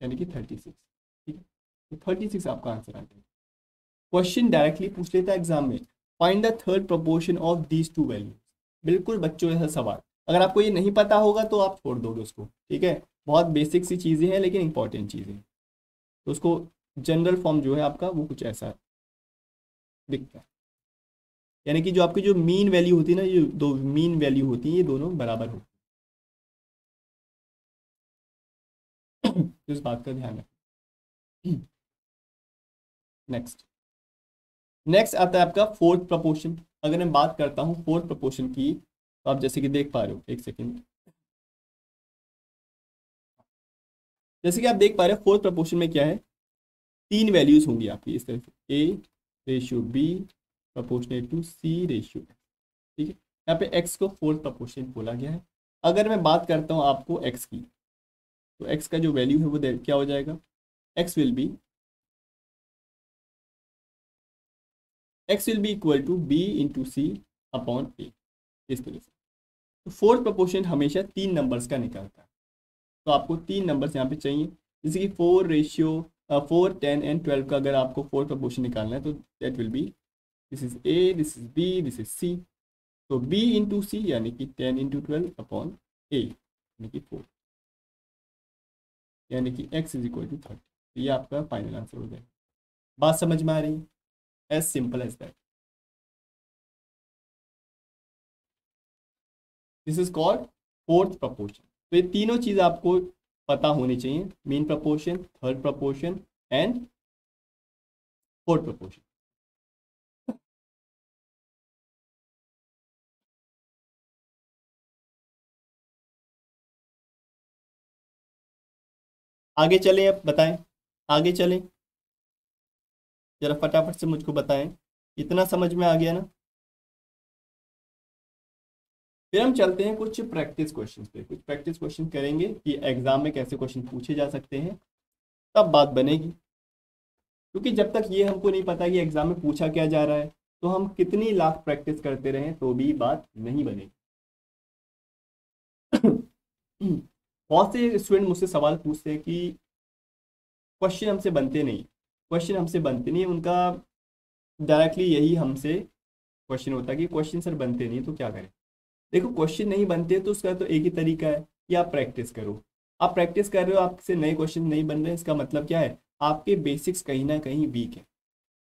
यानी कि 36। ठीक है, तो 36 आपका आंसर आ जाएगा। क्वेश्चन डायरेक्टली पूछ लेता है एग्जाम में, find the third proportion of these two values. बिल्कुल बच्चों ऐसा सवाल, अगर आपको ये नहीं पता होगा तो आप छोड़ दोगे उसको, ठीक है। बहुत बेसिक सी चीज़ें हैं लेकिन इंपॉर्टेंट चीज़ें हैं, तो उसको जनरल फॉर्म जो है आपका वो कुछ ऐसा दिखता है, यानी कि जो आपकी जो मीन वैल्यू होती है ना, ये दो मीन वैल्यू होती है, ये दोनों बराबर होती है। तो इस बात का ध्यान रखें। नेक्स्ट नेक्स्ट आता है आपका फोर्थ प्रपोर्शन। अगर मैं बात करता हूँ फोर्थ प्रपोर्शन की, तो आप जैसे कि देख पा रहे हो, एक सेकेंड, जैसे कि आप देख पा रहे हो फोर्थ प्रपोर्शन में क्या है, तीन वैल्यूज होंगी आपकी इस तरह से, A ratio B proportionate to C ratio, ठीक है। यहाँ पे x को फोर्थ प्रपोर्शन बोला गया है। अगर मैं बात करता हूँ आपको x की, तो x का जो वैल्यू है वो क्या हो जाएगा, x will be equal to B into C upon A, इस तरह से। तो फोर्थ प्रपोर्शन हमेशा तीन नंबर्स का निकलता है, तो आपको तीन नंबर्स यहाँ पे चाहिए, जैसे कि 4 रेशियो 4, 10 एंड 12 का अगर आपको फोर्थ प्रपोर्शन निकालना है तो that will be this is A, this is B, this is C, तो b इंटू सी यानी कि 10 इंटू 12 अपॉन ए यानी कि 4, यानी कि x इज इक्वल टू 30। तो ये आपका फाइनल आंसर हो जाएगा। बात समझ में आ रही है? As simple as that, this is called fourth proportion. तो ये तीनों चीज़ आपको पता होनी चाहिए, mean proportion, third proportion and fourth proportion. आगे चलें, अब बताएं, आगे चलें, जरा फटाफट से मुझको बताएं, इतना समझ में आ गया ना? फिर हम चलते हैं कुछ प्रैक्टिस क्वेश्चन पे, कुछ प्रैक्टिस क्वेश्चन करेंगे कि एग्जाम में कैसे क्वेश्चन पूछे जा सकते हैं, तब बात बनेगी। क्योंकि जब तक ये हमको नहीं पता कि एग्जाम में पूछा क्या जा रहा है, तो हम कितनी लाख प्रैक्टिस करते रहें तो भी बात नहीं बनेगी। बहुत से स्टूडेंट मुझसे सवाल पूछते हैं कि क्वेश्चन हमसे बनते नहीं, क्वेश्चन हमसे बनते नहीं, उनका डायरेक्टली यही हमसे क्वेश्चन होता है कि क्वेश्चन सर बनते नहीं तो क्या करें। देखो क्वेश्चन नहीं बनते तो उसका तो एक ही तरीका है कि आप प्रैक्टिस करो। आप प्रैक्टिस कर रहे हो, आपसे नए क्वेश्चन नहीं बन रहे, इसका मतलब क्या है, आपके बेसिक्स कहीं ना कहीं वीक है,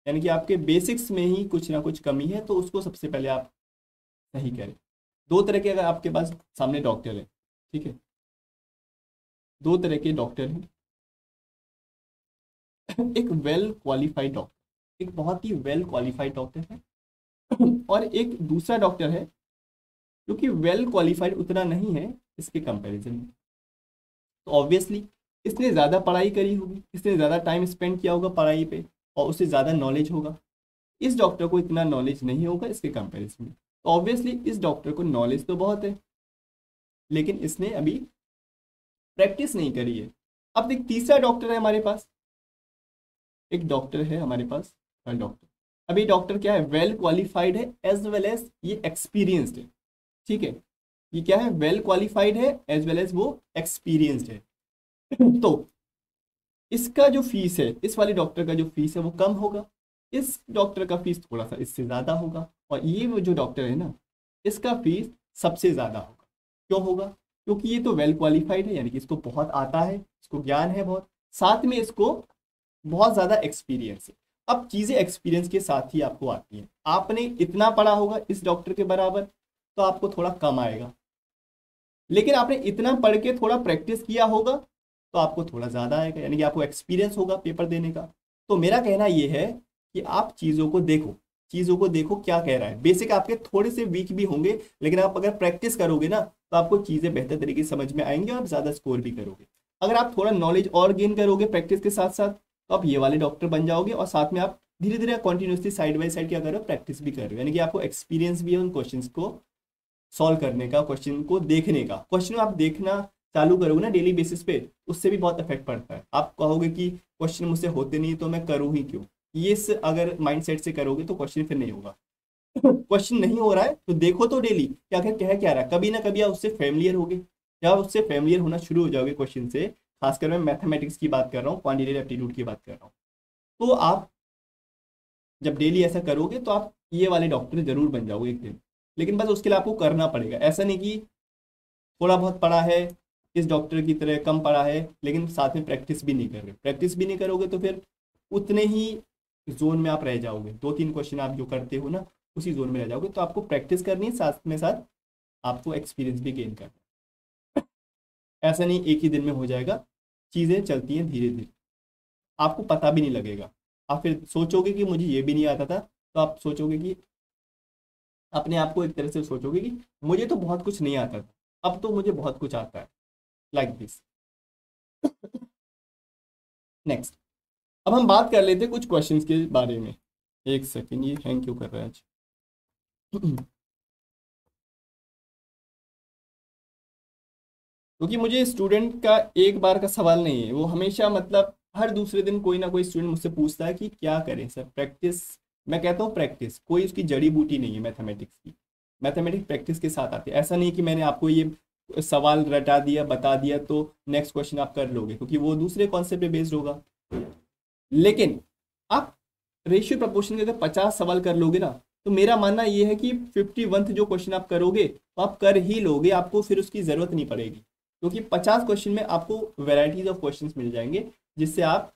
यानी कि आपके बेसिक्स में ही कुछ ना कुछ कमी है, तो उसको सबसे पहले आप सही करें। दो तरह के, अगर आपके पास सामने डॉक्टर है, ठीक है, दो तरह के डॉक्टर हैं, एक वेल क्वालिफाइड डॉक्टर, एक बहुत ही वेल क्वालिफाइड डॉक्टर है, और एक दूसरा डॉक्टर है जो कि वेल क्वालिफाइड उतना नहीं है इसके कंपैरिजन में। तो ऑब्वियसली इसने ज़्यादा पढ़ाई करी होगी, इसने ज़्यादा टाइम स्पेंड किया होगा पढ़ाई पे, और उसे ज़्यादा नॉलेज होगा। इस डॉक्टर को इतना नॉलेज नहीं होगा इसके कंपैरिजन में। तो ऑब्वियसली इस डॉक्टर को नॉलेज तो बहुत है, लेकिन इसने अभी प्रैक्टिस नहीं करी है। अब एक तीसरा डॉक्टर है हमारे पास, एक डॉक्टर है हमारे पास, थर्ड डॉक्टर, अभी डॉक्टर क्या है, वेल क्वालिफाइड है एज वेल एज ये एक्सपीरियंस्ड है। ठीक है, ये क्या है, वेल क्वालिफाइड है एज वेल एज वो एक्सपीरियंस्ड है। तो इसका जो फीस है, इस वाले डॉक्टर का जो फीस है वो कम होगा, इस डॉक्टर का फीस थोड़ा सा इससे ज़्यादा होगा, और ये वो जो डॉक्टर है ना, इसका फीस सबसे ज़्यादा होगा। क्यों होगा? क्योंकि ये तो वेल क्वालिफाइड है, यानी कि इसको बहुत आता है, इसको ज्ञान है बहुत, साथ में इसको बहुत ज़्यादा एक्सपीरियंस है। अब चीज़ें एक्सपीरियंस के साथ ही आपको आती हैं। आपने इतना पढ़ा होगा इस डॉक्टर के बराबर, तो आपको थोड़ा कम आएगा, लेकिन आपने इतना पढ़ के थोड़ा प्रैक्टिस किया होगा तो आपको थोड़ा ज़्यादा आएगा, यानी कि आपको एक्सपीरियंस होगा पेपर देने का। तो मेरा कहना ये है कि आप चीज़ों को देखो, चीज़ों को देखो क्या कह रहा है। बेसिक आपके थोड़े से वीक भी होंगे, लेकिन आप अगर प्रैक्टिस करोगे ना तो आपको चीज़ें बेहतर तरीके से समझ में आएंगी और आप ज़्यादा स्कोर भी करोगे। अगर आप थोड़ा नॉलेज और गेन करोगे प्रैक्टिस के साथ साथ, तो आप ये वाले डॉक्टर बन जाओगे, और साथ में आप धीरे धीरे कॉन्टिन्यूसली साइड बाई साइड क्या कर रहे हो, प्रैक्टिस भी कर रहे हो, यानी कि आपको एक्सपीरियंस भी है उन क्वेश्चन को सॉल्व करने का, क्वेश्चन को देखने का। क्वेश्चन आप देखना चालू करोगे ना डेली बेसिस पे, उससे भी बहुत इफेक्ट पड़ता है। आप कहोगे कि क्वेश्चन मुझसे होते नहीं तो मैं करूँ ही क्यों, ये अगर माइंडसेट से करोगे तो क्वेश्चन फिर नहीं होगा। क्वेश्चन नहीं हो रहा है तो देखो तो डेली क्या क्या रहा है, कभी ना कभी आप उससे फेमिलियर होगे, या उससे फेमिलियर होना शुरू हो जाओगे क्वेश्चन से। खासकर मैं मैथमेटिक्स की बात कर रहा हूँ, क्वांटिटेटिव एप्टीट्यूड की बात कर रहा हूँ। तो आप जब डेली ऐसा करोगे तो आप ये वाले डॉक्टर जरूर बन जाओगे एक दिन। लेकिन बस उसके लिए आपको करना पड़ेगा, ऐसा नहीं कि थोड़ा बहुत पढ़ा है इस डॉक्टर की तरह, कम पढ़ा है लेकिन साथ में प्रैक्टिस भी नहीं कर रहे। प्रैक्टिस भी नहीं करोगे तो फिर उतने ही जोन में आप रह जाओगे, 2-3 क्वेश्चन आप जो करते हो ना उसी जोन में रह जाओगे। तो आपको प्रैक्टिस करनी है, साथ में साथ आपको एक्सपीरियंस भी गेन करना है। ऐसा नहीं एक ही दिन में हो जाएगा, चीज़ें चलती हैं धीरे धीरे, आपको पता भी नहीं लगेगा। आप फिर सोचोगे कि मुझे ये भी नहीं आता था, तो आप सोचोगे कि अपने आप को एक तरह से सोचोगे कि मुझे तो बहुत कुछ नहीं आता था, अब तो मुझे बहुत कुछ आता है, लाइक दिस। नेक्स्ट, अब हम बात कर लेते हैं कुछ क्वेश्चंस के बारे में। एक सेकेंड, ये हैंग क्यों कर रहा है आज? क्योंकि मुझे स्टूडेंट का एक बार का सवाल नहीं है, वो हमेशा मतलब हर दूसरे दिन कोई ना कोई स्टूडेंट मुझसे पूछता है कि क्या करें सर, प्रैक्टिस। मैं कहता हूँ प्रैक्टिस कोई उसकी जड़ी बूटी नहीं है मैथमेटिक्स की। मैथमेटिक्स प्रैक्टिस के साथ आती है। ऐसा नहीं कि मैंने आपको ये सवाल रटा दिया बता दिया तो नेक्स्ट क्वेश्चन आप कर लोगे, क्योंकि वो दूसरे कॉन्सेप्ट पे बेस्ड होगा। लेकिन आप रेशियो प्रपोर्शन के अगर 50 सवाल कर लोगे ना, तो मेरा मानना ये है कि 51th जो क्वेश्चन आप करोगे तो आप कर ही लोगे, आपको फिर उसकी जरूरत नहीं पड़ेगी, क्योंकि 50 क्वेश्चन में आपको वेराइटीज ऑफ क्वेश्चंस मिल जाएंगे, जिससे आप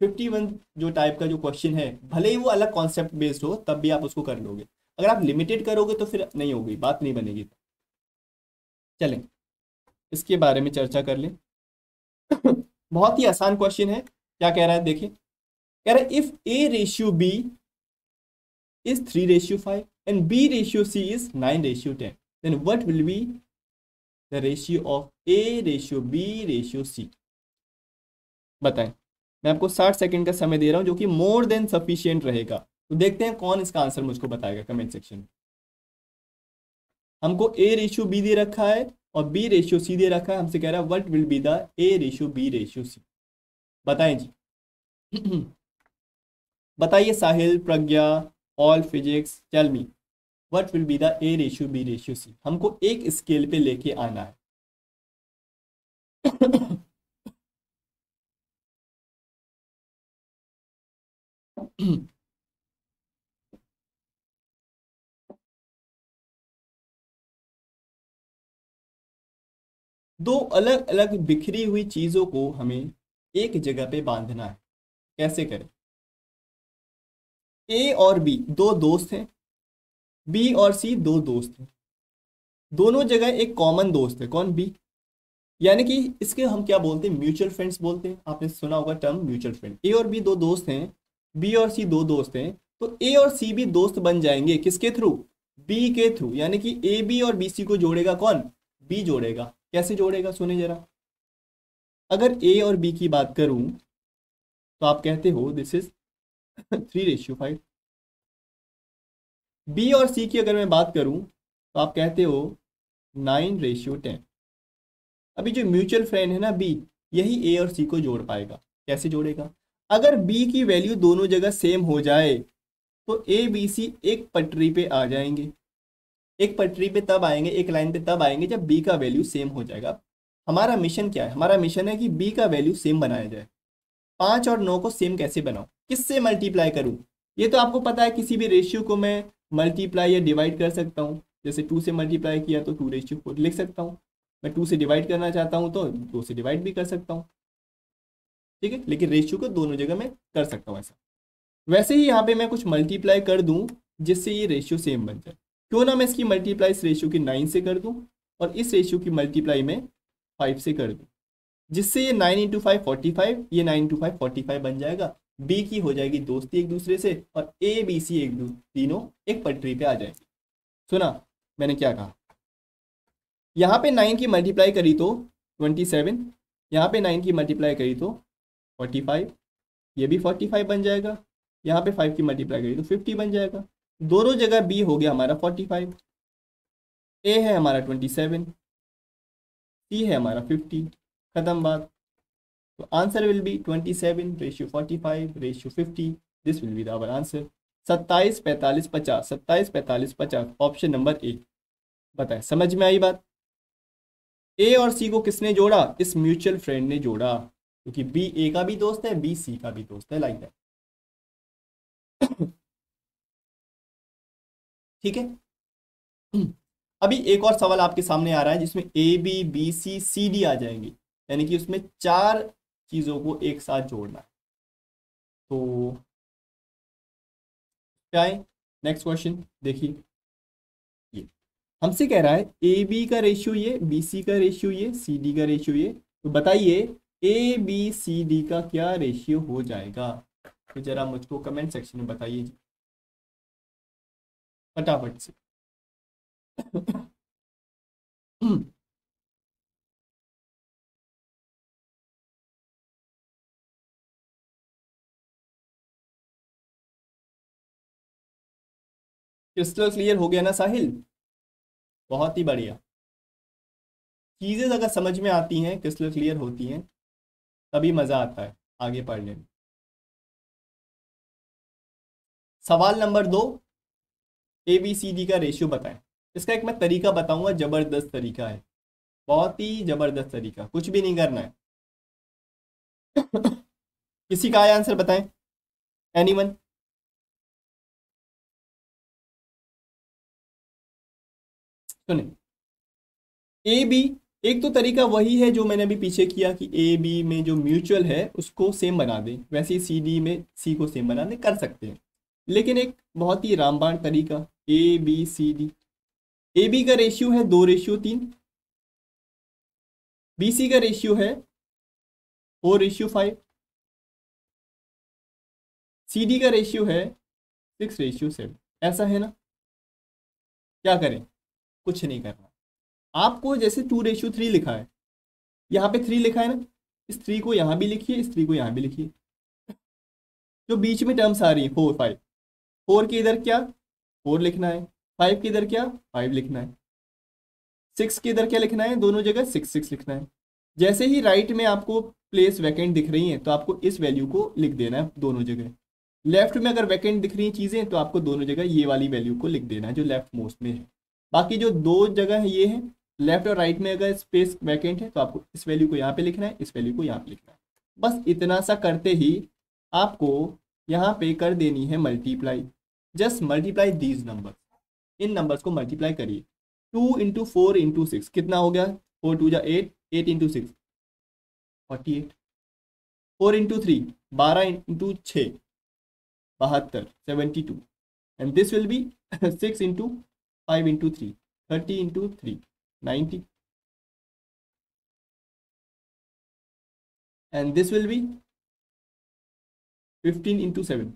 51 जो टाइप का जो क्वेश्चन है, भले ही वो अलग कॉन्सेप्ट बेस्ड हो, तब भी आप उसको कर लोगे। अगर आप लिमिटेड करोगे तो फिर नहीं होगी, बात नहीं बनेगी। चलें इसके बारे में चर्चा कर लें। बहुत ही आसान क्वेश्चन है। क्या कह रहा है देखिए, कह रहा है if A ratio B is 3:5 and B ratio C is 9:10, then what will be the ratio of A ratio B ratio C? बताएं। मैं आपको 60 सेकंड का समय दे रहा हूं, जो कि मोर देन सफिशियंट रहेगा। तो देखते हैं कौन इसका आंसर मुझको बताएगा कमेंट सेक्शन में। हमको A रेशियो B दे रखा है और B रेशियो C दे रखा है, हमसे कह रहा है what will be the A ratio B ratio C। बताएं जी। बताइए Sahil, Pragya, all physics, tell me what will be the A ratio B ratio C। हमको एक स्केल पे लेके आना है। दो अलग अलग बिखरी हुई चीजों को हमें एक जगह पे बांधना है। कैसे करें? ए और बी दो दोस्त हैं, बी और सी दो दोस्त हैं, दोनों जगह एक कॉमन दोस्त है, कौन? बी। यानी कि इसके हम क्या बोलते हैं, म्यूचुअल फ्रेंड्स बोलते हैं। आपने सुना होगा टर्म म्यूचुअल फ्रेंड। ए और बी दो दोस्त हैं, बी और सी दो दोस्त हैं, तो ए और सी भी दोस्त बन जाएंगे किसके थ्रू? बी के थ्रू। यानी कि ए बी और बी सी को जोड़ेगा कौन? बी जोड़ेगा। कैसे जोड़ेगा सुने जरा। अगर ए और बी की बात करूं तो आप कहते हो दिस इज 3:5। बी और सी की अगर मैं बात करूं तो आप कहते हो 9:10। अभी जो म्यूचुअल फ्रेंड है ना बी, यही ए और सी को जोड़ पाएगा। कैसे जोड़ेगा? अगर बी की वैल्यू दोनों जगह सेम हो जाए तो ए बी सी एक पटरी पे आ जाएंगे। एक पटरी पे तब आएंगे, एक लाइन पे तब आएंगे जब बी का वैल्यू सेम हो जाएगा। हमारा मिशन क्या है? हमारा मिशन है कि बी का वैल्यू सेम बनाया जाए। 5 और 9 को सेम कैसे बनाऊं? किससे मल्टीप्लाई करूं? ये तो आपको पता है, किसी भी रेशियो को मैं मल्टीप्लाई या डिवाइड कर सकता हूँ। जैसे 2 से मल्टीप्लाई किया तो 2/4 लिख सकता हूँ। मैं 2 से डिवाइड करना चाहता हूँ तो 2 से डिवाइड भी कर सकता हूँ। ठीक है, लेकिन रेशियो को दोनों जगह मैं कर सकता हूँ ऐसा। वैसे ही यहाँ पे मैं कुछ मल्टीप्लाई कर दूँ जिससे ये रेशियो सेम बन जाए। क्यों ना मैं इसकी मल्टीप्लाई इस रेशियो की 9 से कर दूँ और इस रेशियो की मल्टीप्लाई में 5 से कर दूँ, जिससे ये 9 इंटू 5 45, ये 9 इंटू 5 45 बन जाएगा। बी की हो जाएगी दोस्ती एक दूसरे से और ए बी सी तीनों एक पटरी पे आ जाएंगे। सुना मैंने क्या कहा? यहाँ पे 9 की मल्टीप्लाई करी तो 27, यहाँ पे 9 की मल्टीप्लाई करी तो 45, ये भी 45 बन जाएगा। यहाँ पे 5 की मल्टीप्लाई करी तो 50 बन जाएगा। दोनों जगह बी हो गया हमारा 45, ए है हमारा 27, सी है हमारा 50। खत्म बात। तो answer will be 27/45/50। This will be our answer. 27 45 50, 27 45 50, option number A. बताए समझ में आई बात? ए और सी को किसने जोड़ा? इस म्यूचुअल फ्रेंड ने जोड़ा, क्योंकि बी ए का भी दोस्त है, बी सी का भी दोस्त है, लाइक दैट। ठीक है। अभी एक और सवाल आपके सामने आ रहा है जिसमें A B B C C D आ जाएंगे, यानी कि उसमें 4 चीजों को एक साथ जोड़ना है। तो क्या है? नेक्स्ट क्वेश्चन देखिए, ये हमसे कह रहा है ए बी का रेशियो ये, बी सी का रेशियो ये, सी डी का रेशियो ये। तो बताइए ए बी सी डी का क्या रेशियो हो जाएगा? तो जरा मुझको कमेंट सेक्शन में बताइए जी, फटाफट से। क्रिस्टल क्लियर हो गया ना साहिल? बहुत ही बढ़िया। चीजें अगर समझ में आती हैं, क्रिस्टल क्लियर होती हैं, तभी मजा आता है आगे पढ़ने में। सवाल नंबर 2, ए बी सी डी का रेशियो बताएं। इसका एक मैं तरीका बताऊंगा, जबरदस्त तरीका है, बहुत ही जबरदस्त तरीका, कुछ भी नहीं करना है। किसी का आया आंसर बताएं? एनीवन? सुने, ए बी, एक तो तरीका वही है जो मैंने अभी पीछे किया कि ए बी में जो म्यूचुअल है उसको सेम बना दें, वैसे ही सी डी में सी को सेम बना दें, कर सकते हैं। लेकिन एक बहुत ही रामबाण तरीका, A B C D, A B का रेशियो है 2/3, बी सी का रेशियो है 4/5, सी डी का रेशियो है 6/7। ऐसा है ना? क्या करें? कुछ नहीं करना आपको। जैसे 2/3 लिखा है, यहाँ पे 3 लिखा है ना, इस 3 को यहाँ भी लिखिए, इस 3 को यहाँ भी लिखिए। जो बीच में टर्म्स आ रही है 4 5, 4 के इधर क्या 4 लिखना है, 5 के इधर क्या 5 लिखना है, 6 के इधर क्या लिखना है, दोनों जगह 6 6 लिखना है। जैसे ही राइट में आपको प्लेस वैकेंट दिख रही है तो आपको इस वैल्यू को लिख देना है दोनों जगह। लेफ्ट में अगर वैकेंट दिख रही हैं चीज़ें तो आपको दोनों जगह ये वाली वैल्यू को लिख देना है जो लेफ्ट मोस्ट में है। बाकी जो दो जगह है ये है, लेफ्ट और राइट में अगर स्पेस वैकेंट है तो आपको इस वैल्यू को यहाँ पे लिखना है, इस वैल्यू को यहाँ पे लिखना है। बस इतना सा करते ही आपको यहाँ पे कर देनी है multiply. Just multiply these number, in numbers को मल्टीप्लाई करिए। 2 इंटू 4 इंटू 6 कितना हो गया? 4 2 8, 8 into 6 48, 4 into 3 12 into 6 72 72, and this will be 6 into 5 into 3 30 into 3 90, and this will be 15 into 7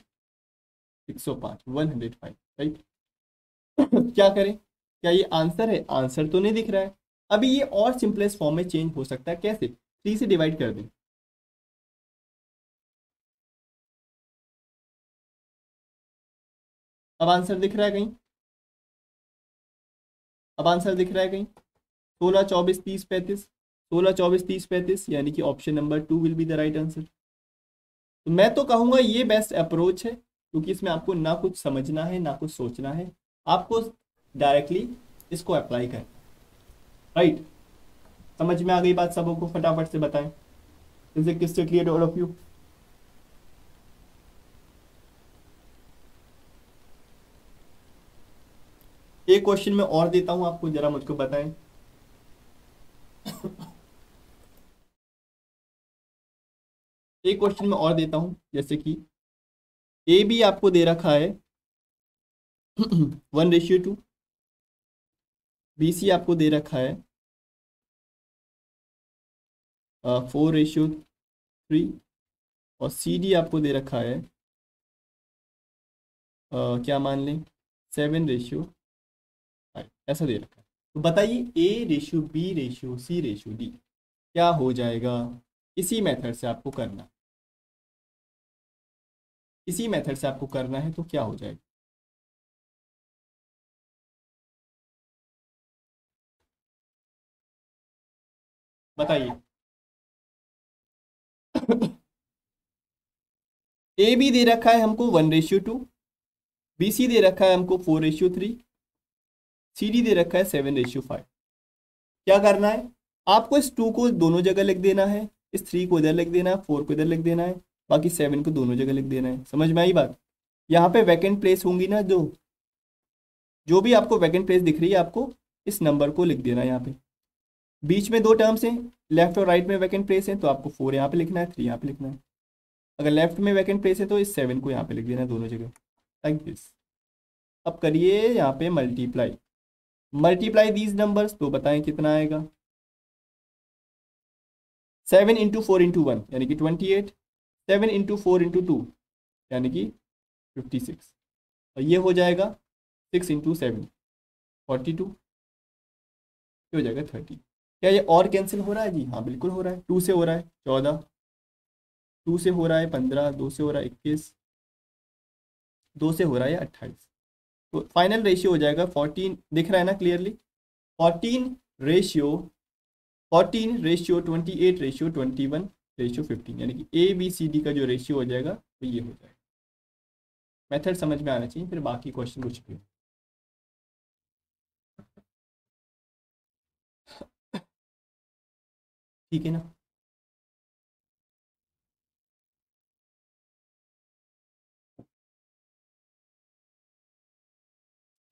105 105, right? क्या करें? क्या ये आंसर है? आंसर तो नहीं दिख रहा है। अभी ये और सिंपलेस्ट फॉर्म में चेंज हो सकता है। कैसे? 3 से डिवाइड कर दें। अब आंसर दिख रहा है कहीं? अब आंसर दिख रहा है कहीं? 16 24 30 35, 16 24 30 35, यानी कि option number 2 will be the right answer. तो मैं तो कहूँगा ये बेस्ट अप्रोच है। क्योंकि इसमें आपको ना कुछ समझना है ना कुछ सोचना है, आपको डायरेक्टली इसको अप्लाई करें। राइट, समझ में आ गई बात सबको? फटाफट से बताएं, is it crystal clear all of you? एक क्वेश्चन मैं और देता हूं आपको, जरा मुझको बताएं। एक क्वेश्चन मैं और देता हूं, जैसे कि ए बी आपको दे रखा है 1:2, बी सी आपको दे रखा है 4:3, और सी डी आपको दे रखा है क्या मान लें 7:5, ऐसा दे रखा है। तो बताइए A:B:C:D क्या हो जाएगा? इसी मेथड से आपको करना, इसी मेथड से आपको करना है, तो क्या हो जाएगा? बताइए। ए बी दे रखा है हमको 1:2, बी सी दे रखा है हमको 4:3, सी डी दे रखा है 7:5। क्या करना है आपको? इस 2 को दोनों जगह लिख देना है, इस 3 को इधर लिख देना है, 4 को इधर लिख देना है, बाकी 7 को दोनों जगह लिख देना है। समझ में आई बात? यहाँ पे वैकेंट प्लेस होंगी ना, जो जो भी आपको वैकेंट प्लेस दिख रही है, आपको इस नंबर को लिख देना है यहाँ पे। बीच में 2 टर्म्स हैं, लेफ्ट और राइट में वैकेंट प्लेस है, तो आपको 4 यहाँ पे लिखना है, 3 यहाँ पे लिखना है। अगर लेफ्ट में वैकेंट प्लेस है तो इस 7 को यहाँ पे लिख देना है दोनों जगह, लाइक दिस। अब करिए यहाँ पे मल्टीप्लाई, मल्टीप्लाई दीज नंबर्स, तो बताएं कितना आएगा? 7 × 4 × 1 यानी कि 28, 7 × 4 × 2 यानी कि 56, और ये हो जाएगा 6 × 7 42, ये हो जाएगा 30। क्या ये और कैंसिल हो रहा है जी? हाँ बिल्कुल हो रहा है। 2 से हो रहा है 14, 2 से हो रहा है 15, 2 से हो रहा है 21, 2 से हो रहा है 28। तो फाइनल रेशियो हो जाएगा 14, दिख रहा है ना क्लियरली? 14 रेशियो 28:21:15, यानी कि ABCD का जो रेशियो हो जाएगा तो ये हो जाएगा। मेथड समझ में आना चाहिए, फिर बाकी क्वेश्चन कुछ भी। ठीक है ना?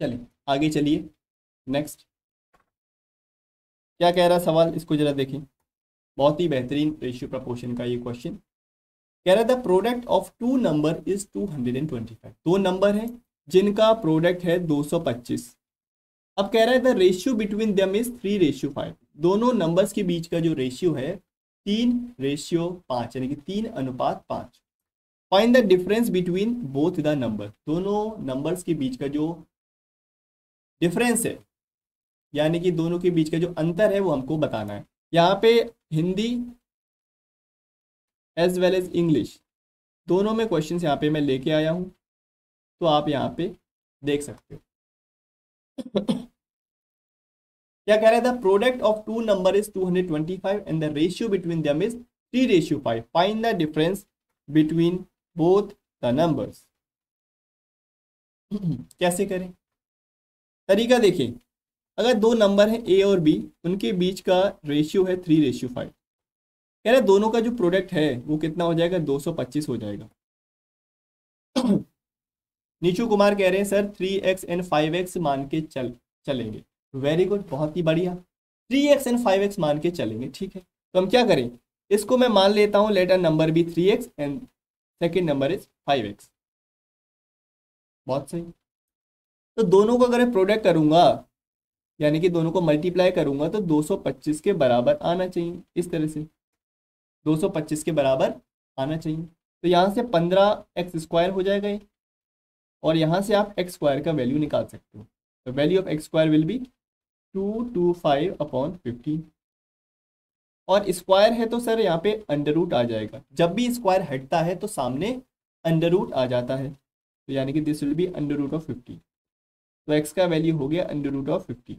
चलिए आगे चलिए, नेक्स्ट क्या कह रहा है सवाल, इसको जरा देखें। बहुत ही बेहतरीन रेशियो प्रपोर्शन का ये क्वेश्चन कह रहा था, product of 2 number is 225। 2 number है जिनका प्रोडक्ट है 225। अब कह रहा है the ratio between them is 3:5। दोनों नंबर्स के बीच का जो रेशियो है 3:5, यानी कि 3:5। Find the difference between both the number. दोनों नंबर्स के बीच का जो डिफरेंस है, यानी कि दोनों के बीच का जो अंतर है, वो हमको बताना है। यहाँ पे Hindi as well as English दोनों में क्वेश्चंस यहाँ पे मैं लेके आया हूँ, तो आप यहाँ पे देख सकते हो। क्या कह रहा था? Product of 2 number is 225 and the ratio between them is 3:5। Find the difference between both the numbers. कैसे करें? तरीका देखिए, अगर 2 नंबर हैं ए और बी, उनके बीच का रेशियो है 3:5। कह रहे दोनों का जो प्रोडक्ट है वो कितना हो जाएगा? 225 हो जाएगा। नीचू कुमार कह रहे हैं सर 3x एंड 5x मान के चलेंगे। वेरी गुड, बहुत ही बढ़िया। 3x एंड 5x मान के चलेंगे, ठीक है। तो हम क्या करें, इसको मैं मान लेता हूं लेटर नंबर भी 3x and second number is 5x। बहुत सही। तो दोनों को अगर प्रोडक्ट करूंगा, यानी कि दोनों को मल्टीप्लाई करूंगा, तो 225 के बराबर आना चाहिए। इस तरह से 225 के बराबर आना चाहिए। तो यहाँ से 15x² हो जाएगा ये, और यहाँ से आप x² का वैल्यू निकाल सकते हो। तो value of x² will be 225/15। और स्क्वायर है तो सर यहाँ पे अंडर रूट आ जाएगा। जब भी स्क्वायर हटता है तो सामने अंडर रूट आ जाता है, तो यानी कि this will be under root of 50। तो x का वैल्यू हो गया अंडर रूट ऑफ 50।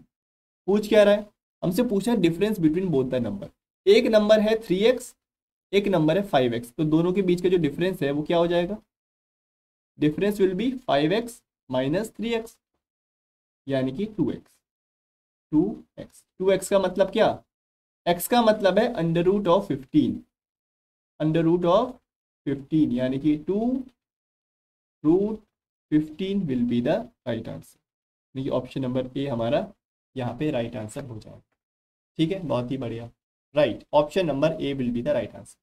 पूछ क्या रहा है हमसे? पूछा difference between both the number. एक नंबर है 3x, एक नंबर है 5x, तो दोनों के बीच का जो डिफरेंस है वो क्या हो जाएगा? Difference will be 5x minus 3x, यानी कि 2x। 2x का मतलब क्या, x का मतलब है under root of 15, under root of 15, यानी कि 2√15 will be the right answer. देखिए ऑप्शन नंबर ए हमारा यहाँ पे राइट आंसर हो जाएगा। ठीक है, बहुत ही बढ़िया, right, option number A will be the right answer.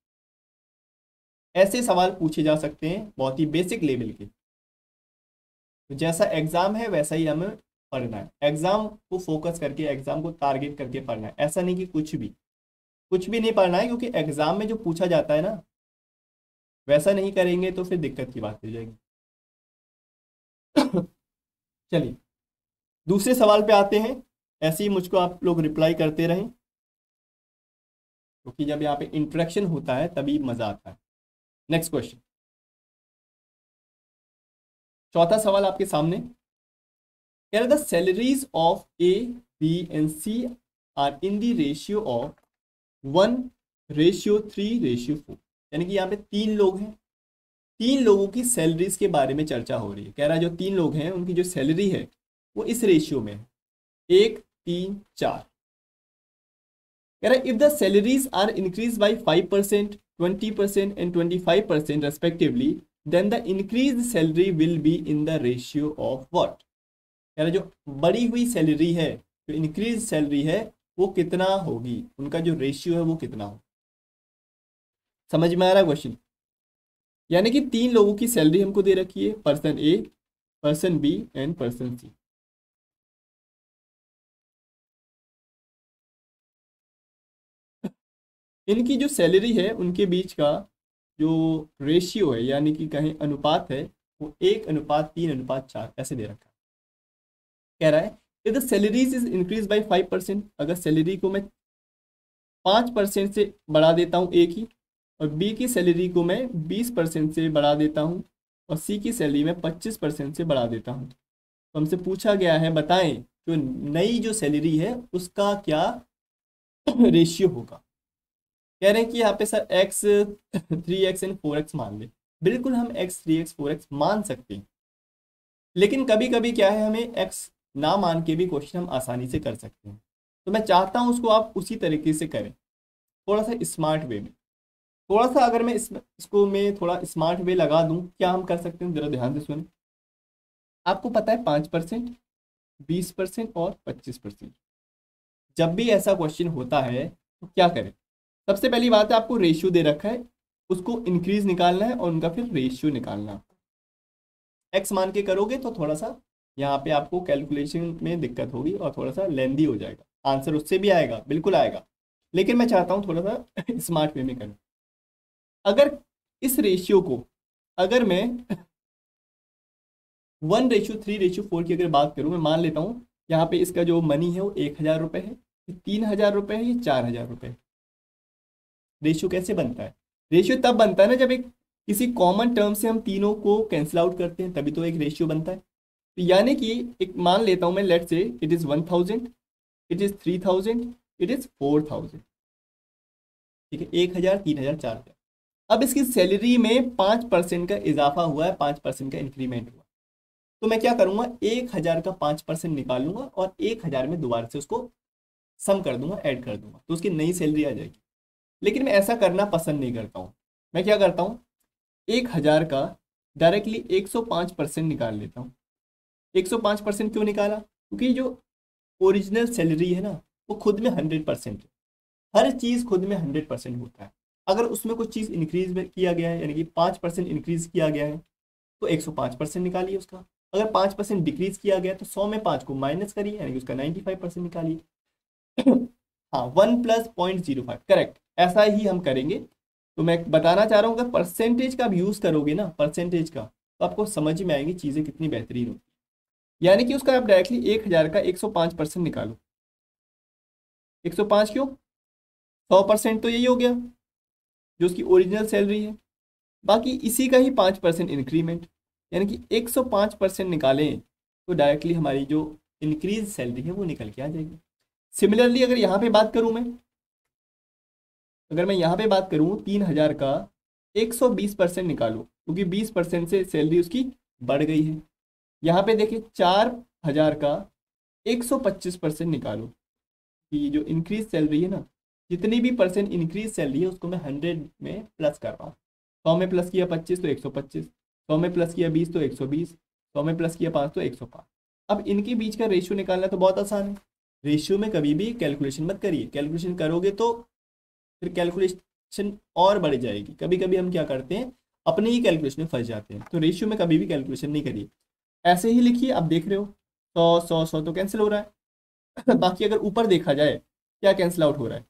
ऐसे सवाल पूछे जा सकते हैं बहुत ही बेसिक लेवल के, तो जैसा एग्जाम है वैसा ही हमें पढ़ना है, एग्जाम को फोकस करके, एग्जाम को टारगेट करके पढ़ना है। ऐसा नहीं कि कुछ भी नहीं पढ़ना है, क्योंकि एग्जाम में जो पूछा जाता है ना वैसा नहीं करेंगे तो फिर दिक्कत की बात हो जाएगी। चलिए दूसरे सवाल पे आते हैं। ऐसे ही मुझको आप लोग रिप्लाई करते रहें, क्योंकि जब यहाँ पे इंटरेक्शन होता है तभी मजा आता है। नेक्स्ट क्वेश्चन, चौथा सवाल आपके सामने कह रहा था salaries of A B and C are in the ratio of 1:3:4, यानी कि यहाँ पे 3 लोग हैं, 3 लोगों की सैलरीज के बारे में चर्चा हो रही है। कह रहा है जो 3 लोग हैं उनकी जो सैलरी है वो इस रेशियो में है 1:3:4। कह रहा है if the salaries are increase by 5%, 20% and 25% respectively, then the increase salary will be in the ratio of what. कह रहा है जो बढ़ी हुई सैलरी है, जो इंक्रीज सैलरी है वो कितना होगी, उनका जो रेशियो है वो कितना हो। समझ में आ रहा है क्वेश्चन? यानी कि 3 लोगों की सैलरी हमको दे रखी है, person A, person B and person C. इनकी जो सैलरी है उनके बीच का जो रेशियो है, यानी कि कहें अनुपात है, वो 1:3:4 ऐसे दे रखा है। कह रहा है if the salaries is increase by 5%, अगर सैलरी को मैं 5% से बढ़ा देता हूँ ए की, और बी की सैलरी को मैं 20% से बढ़ा देता हूँ, और सी की सैलरी में 25% से बढ़ा देता हूँ, तो हमसे पूछा गया है बताएं जो नई जो सैलरी है उसका क्या रेशियो होगा। कह रहे हैं कि यहाँ पे sir x 3x and 4x मान ले। बिल्कुल हम x 3x 4x मान सकते हैं, लेकिन कभी कभी क्या है हमें x ना मान के भी क्वेश्चन हम आसानी से कर सकते हैं। तो मैं चाहता हूँ उसको आप उसी तरीके से करें, थोड़ा सा स्मार्ट वे में। थोड़ा सा अगर मैं इसको मैं थोड़ा स्मार्ट वे लगा दूं, क्या हम कर सकते हैं जरा ध्यान से सुने। आपको पता है 5%, 20% और 25%। जब भी ऐसा क्वेश्चन होता है तो क्या करें, सबसे पहली बात है आपको रेशियो दे रखा है, उसको इंक्रीज निकालना है और उनका फिर रेशियो निकालना है। एक्स मान के करोगे तो थोड़ा सा यहाँ पे आपको कैलकुलेशन में दिक्कत होगी और थोड़ा सा लेंदी हो जाएगा, आंसर उससे भी आएगा, बिल्कुल आएगा, लेकिन मैं चाहता हूँ थोड़ा सा स्मार्ट वे में करूँ। अगर इस रेशियो को अगर मैं 1:3:4 की अगर बात करूँ, मैं मान लेता हूँ यहाँ पे इसका जो मनी है वो 1,000 रुपये है, 3,000 रुपये है, ये 4,000 रुपये है। रेशियो कैसे बनता है, रेशियो तब बनता है ना जब एक किसी कॉमन टर्म से हम तीनों को कैंसिल आउट करते हैं, तभी तो एक रेशियो बनता है। तो यानी कि एक मान लेता हूं मैं, let's say it is 1,000, it is 3,000, it is 4,000। ठीक है, 1,000, 3,000, 4,000। अब इसकी सैलरी में 5% का इजाफा हुआ है, 5% का इंक्रीमेंट हुआ, तो मैं क्या करूंगा 1,000 का 5% निकालूंगा और 1,000 में दोबारा से उसको सम कर दूंगा, ऐड कर दूंगा, तो उसकी नई सैलरी आ जाएगी। लेकिन मैं ऐसा करना पसंद नहीं करता हूँ। मैं क्या करता हूँ 1,000 का डायरेक्टली 105% निकाल लेता हूँ। 105% क्यों निकाला, क्योंकि जो ओरिजिनल सैलरी है ना वो खुद में 100% है, हर चीज़ खुद में 100% होता है। अगर उसमें कुछ चीज़ इंक्रीज किया गया है, यानी कि 5% इंक्रीज किया गया है, तो 105% निकालिए उसका। अगर 5% डिक्रीज किया गया तो 100 में 5 को माइनस करिए, यानी कि उसका 95% निकालिए। हाँ, 1 + 0.05, करेक्ट, ऐसा ही हम करेंगे। तो मैं बताना चाह रहा हूँ अगर परसेंटेज का आप यूज़ करोगे ना, परसेंटेज का, तो आपको समझ में आएंगी चीज़ें कितनी बेहतरीन होती है। यानी कि उसका आप डायरेक्टली 1,000 का 105% निकालो। 105 क्यों, 100% तो यही हो गया जो उसकी ओरिजिनल सैलरी है, बाकी इसी का ही 5% इंक्रीमेंट, यानी कि 105% निकालें तो डायरेक्टली हमारी जो इंक्रीज सैलरी है वो निकल के आ जाएगी। सिमिलरली अगर यहाँ पे बात करूँ मैं, अगर मैं यहाँ पे बात करूँ 3,000 का 120% निकालूँ, क्योंकि 20% से सैलरी उसकी बढ़ गई है। यहाँ पे देखिए 4,000 का 125% निकालो कि जो इंक्रीज सैलरी है ना, जितनी भी परसेंट इंक्रीज सैलरी है उसको मैं 100 में प्लस कर रहा हूँ। 100 में प्लस किया 25 तो 125, 100 में प्लस किया 20 तो 120, 100 में प्लस किया 5 तो 105। अब इनके बीच का रेशियो निकालना तो बहुत आसान है। रेशियो में कभी भी कैलकुलेशन मत करिए, कैलकुलेशन करोगे तो फिर कैलकुलेशन और बढ़ जाएगी। कभी कभी हम क्या करते हैं, अपने ही कैलकुलेशन में फंस जाते हैं। तो रेशियो में कभी भी कैलकुलेशन नहीं करिए, ऐसे ही लिखिए। आप देख रहे हो 100 तो कैंसिल हो रहा है बाकी अगर ऊपर देखा जाए क्या कैंसिल आउट हो रहा है,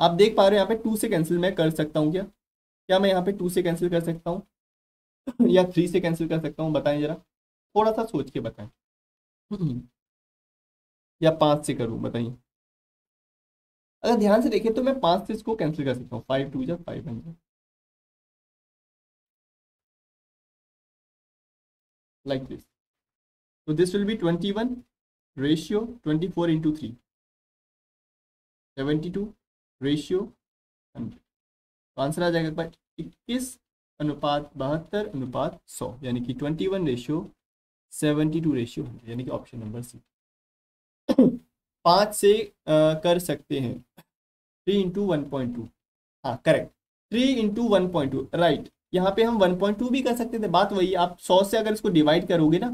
आप देख पा रहे हो यहाँ पे 2 से कैंसिल मैं कर सकता हूँ क्या? क्या मैं यहाँ पे 2 से कैंसिल कर सकता हूँ या 3 से कैंसिल कर सकता हूँ? बताएं जरा, थोड़ा सा सोच के बताएं या 5 से करूँ, बताइए। अगर ध्यान से देखें तो मैं 5 से इसको कैंसिल कर सकता हूँ, 5 2 जा 5 बन जाए, लाइक दिस। तो this will B 21 ratio 24 into 3, 72 ratio 100। तो आंसर आ जाएगा 21:72:100, यानी कि 21 रेशियो 72 रेशियो 100, यानी कि ऑप्शन नंबर सी। 5 से कर सकते हैं 3 इंटू 1.2, हाँ करेक्ट, 3 इंटू 1.2 राइट। यहाँ पे हम 1.2 भी कर सकते थे, बात वही, आप 100 से अगर इसको डिवाइड करोगे ना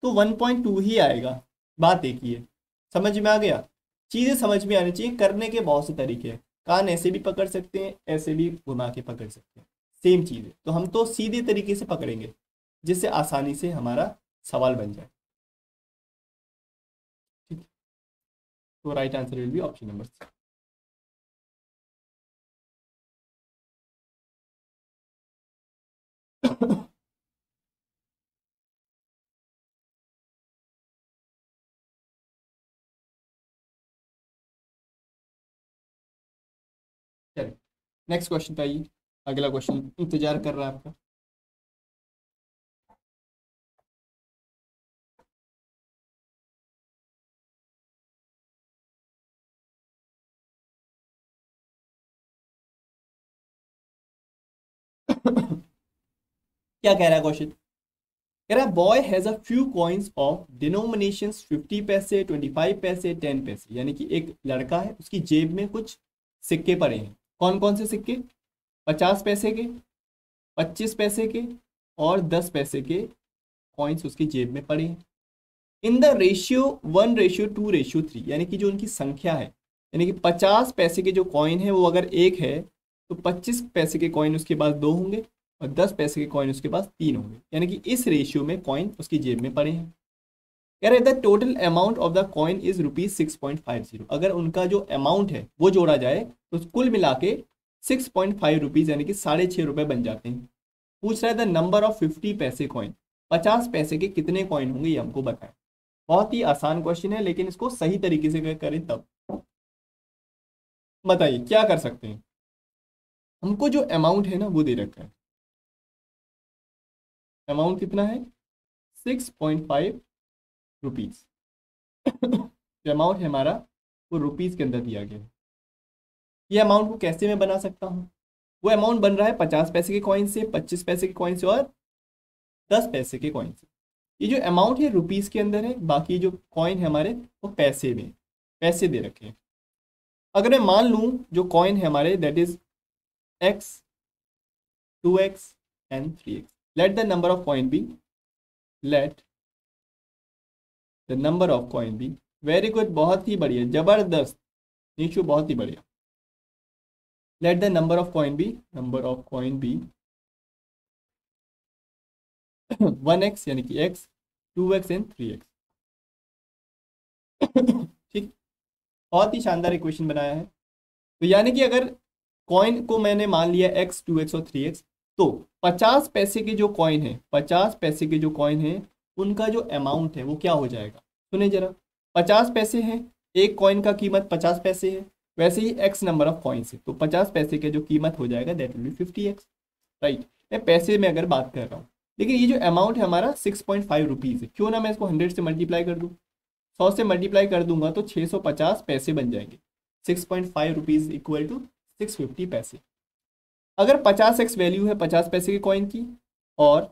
तो 1.2 ही आएगा। बात एक ही है, समझ में आ गया? चीज़ें समझ में आनी चाहिए, करने के बहुत से तरीके हैं। कान ऐसे भी पकड़ सकते हैं, ऐसे भी घुमा के पकड़ सकते हैं, सेम चीज़ है। तो हम तो सीधे तरीके से पकड़ेंगे जिससे आसानी से हमारा सवाल बन जाए। ठीक, तो right answer will be option number C. चलिए नेक्स्ट क्वेश्चन पे आइए, अगला क्वेश्चन इंतजार कर रहा है आपका। क्या कह रहा है क्वेश्चन? कह रहा है boy has a few coins of denominations 50 पैसे, 25 पैसे, 10 पैसे। यानी कि एक लड़का है, उसकी जेब में कुछ सिक्के पड़े हैं। कौन कौन से सिक्के? 50 पैसे के, 25 पैसे के और 10 पैसे के कॉइन्स उसकी जेब में पड़े हैं। इन द रेशियो 1:2:3, यानी कि जो उनकी संख्या है, यानी कि 50 पैसे के जो कॉइन है वो अगर एक है तो 25 पैसे के कॉइन उसके पास 2 होंगे और 10 पैसे के कॉइन उसके पास 3 होंगे। यानी कि इस रेशियो में कॉइन उसकी जेब में पड़े हैं। कह रहे the total amount of the coin is ₹6.50। अगर उनका जो अमाउंट है वो जोड़ा जाए तो कुल मिला के 6.5 रुपीज, यानी कि 6.5 रुपए बन जाते हैं। पूछ रहा है द नंबर ऑफ 50 पैसे कॉइन, 50 पैसे के कितने कॉइन होंगे ये हमको बताएं। बहुत ही आसान क्वेश्चन है, लेकिन इसको सही तरीके से करें तब। बताइए क्या कर सकते हैं। हमको जो अमाउंट है ना वो दे रखा है, अमाउंट कितना है? 6.5 रुपीज जो अमाउंट है हमारा वो रुपीज के अंदर दिया गया है। ये अमाउंट को कैसे मैं बना सकता हूँ? वो अमाउंट बन रहा है 50 पैसे के कॉइन से, 25 पैसे के कॉइन से और 10 पैसे के कॉइन से। ये जो अमाउंट है रुपीज के अंदर है, बाकी जो कॉइन है हमारे वो पैसे में, पैसे दे रखे हैं। अगर मैं मान लूँ जो कॉइन है हमारे that is x, 2x and 3x, let the number of coin be, let the number of coin be, very good, बहुत ही बढ़िया, जबरदस्त नीचू, बहुत ही बढ़िया। let the number of coin be, number of coin be 1x यानी कि x, 2x and 3x। ठीक, बहुत ही शानदार इक्वेशन बनाया है। तो यानी कि अगर कॉइन को मैंने मान लिया x, 2x और 3x, तो 50 पैसे के जो कॉइन है, 50 पैसे के जो कॉइन है उनका जो अमाउंट है वो क्या हो जाएगा? सुने जरा, 50 पैसे हैं, एक कॉइन का कीमत 50 पैसे है, वैसे ही x नंबर ऑफ कॉइन्स है, तो 50 पैसे के जो कीमत हो जाएगा that will B 50x। Right, मैं पैसे में अगर बात कर रहा हूँ, लेकिन ये जो अमाउंट है हमारा 6.5 रुपीज़ है, क्यों ना मैं इसको 100 से मल्टीप्लाई कर दूँ, 100 से मल्टीप्लाई कर दूंगा तो 650 पैसे बन जाएंगे। 6.5 रुपीज़ इक्वल टू 650 पैसे। अगर 50x वैल्यू है 50 पैसे के कॉइन की और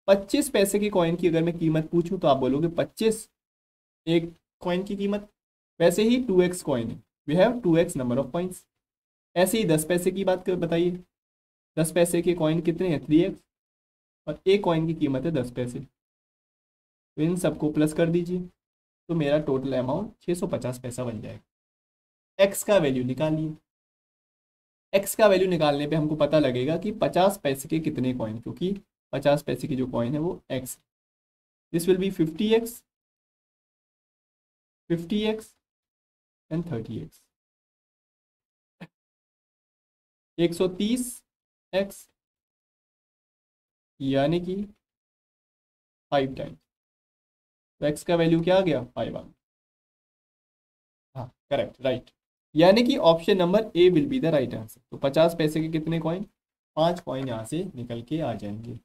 25 पैसे के कॉइन की अगर मैं कीमत पूछूं तो आप बोलोगे 25 एक कॉइन की कीमत। वैसे ही 2x कॉइन है, we have 2x number of coins. ऐसे ही 10 पैसे की बात कर बताइए, 10 पैसे के कॉइन कितने हैं, 3x, और एक कॉइन की कीमत है 10 पैसे। तो इन सबको प्लस कर दीजिए, तो मेरा टोटल अमाउंट 650 पैसा बन जाएगा। एक्स का वैल्यू निकालिए। एक्स का वैल्यू निकालने पे हमको पता लगेगा कि 50 पैसे के कितने कॉइन, क्योंकि 50 पैसे की जो कॉइन है वो x, this will B 50x, 50x and 30x, 130x, यानी कि 5 टाइम्स। तो एक्स का वैल्यू क्या आ गया, 5 आ गया। हाँ करेक्ट, राइट, यानी कि option number A will be the right answer. तो 50 पैसे के कितने कॉइन, 5 कॉइन यहाँ से निकल के आ जाएंगे।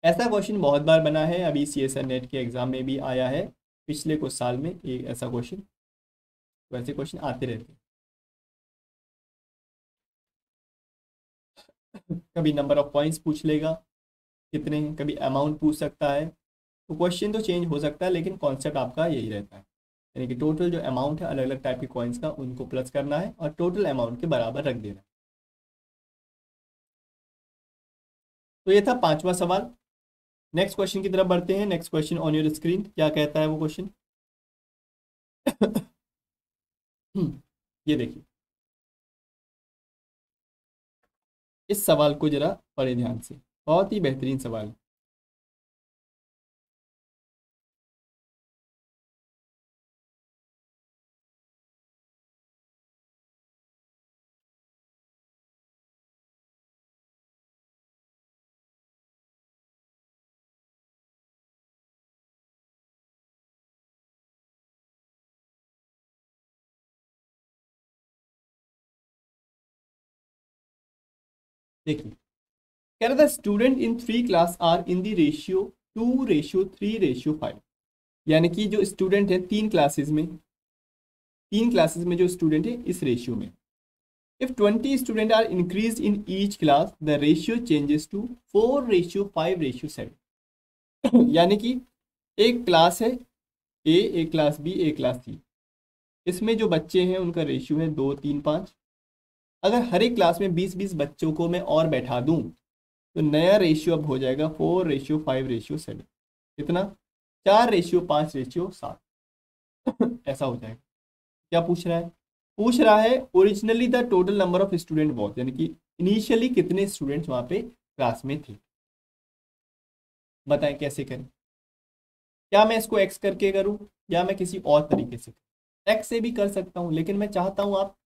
ऐसा क्वेश्चन बहुत बार बना है, अभी CSR नेट के एग्जाम में भी आया है, पिछले कुछ साल में एक ऐसा क्वेश्चन, वैसे क्वेश्चन आते रहते हैं। कभी नंबर ऑफ पॉइंट्स पूछ लेगा कितने हैं, कभी अमाउंट पूछ सकता है। तो क्वेश्चन तो चेंज हो सकता है, लेकिन कॉन्सेप्ट आपका यही रहता है, यानी कि टोटल जो अमाउंट है अलग अलग टाइप के कॉइन्स का, उनको प्लस करना है और टोटल अमाउंट के बराबर रख देना है। तो ये था 5वां सवाल। नेक्स्ट क्वेश्चन की तरफ बढ़ते हैं। Next question on your screen, क्या कहता है वो क्वेश्चन। ये देखिए, इस सवाल को जरा पढ़े ध्यान से, बहुत ही बेहतरीन सवाल है। देखिए, कह रहा था student in 3 class are in the ratio 2:3:5, यानी कि जो स्टूडेंट है 3 क्लासेस में जो स्टूडेंट है इस रेशियो में, if 20 student are increase in each class the ratio changes to 4:5:7। यानी कि एक क्लास है ए, एक क्लास बी, एक क्लास सी, इसमें जो बच्चे हैं उनका रेशियो है 2, 3, 5। अगर हर एक क्लास में 20-20 बच्चों को मैं और बैठा दूं तो नया रेशियो अब हो जाएगा 4:5:7। कितना, 4:5:7। ऐसा हो जाएगा। क्या पूछ रहा है, पूछ रहा है originally the total number of student was, यानी कि इनिशियली कितने स्टूडेंट्स वहां पे क्लास में थे। बताएं कैसे करें, क्या मैं इसको एक्स करके करूं या मैं किसी और तरीके से करूं। एक्स से भी कर सकता हूं, लेकिन मैं चाहता हूं आप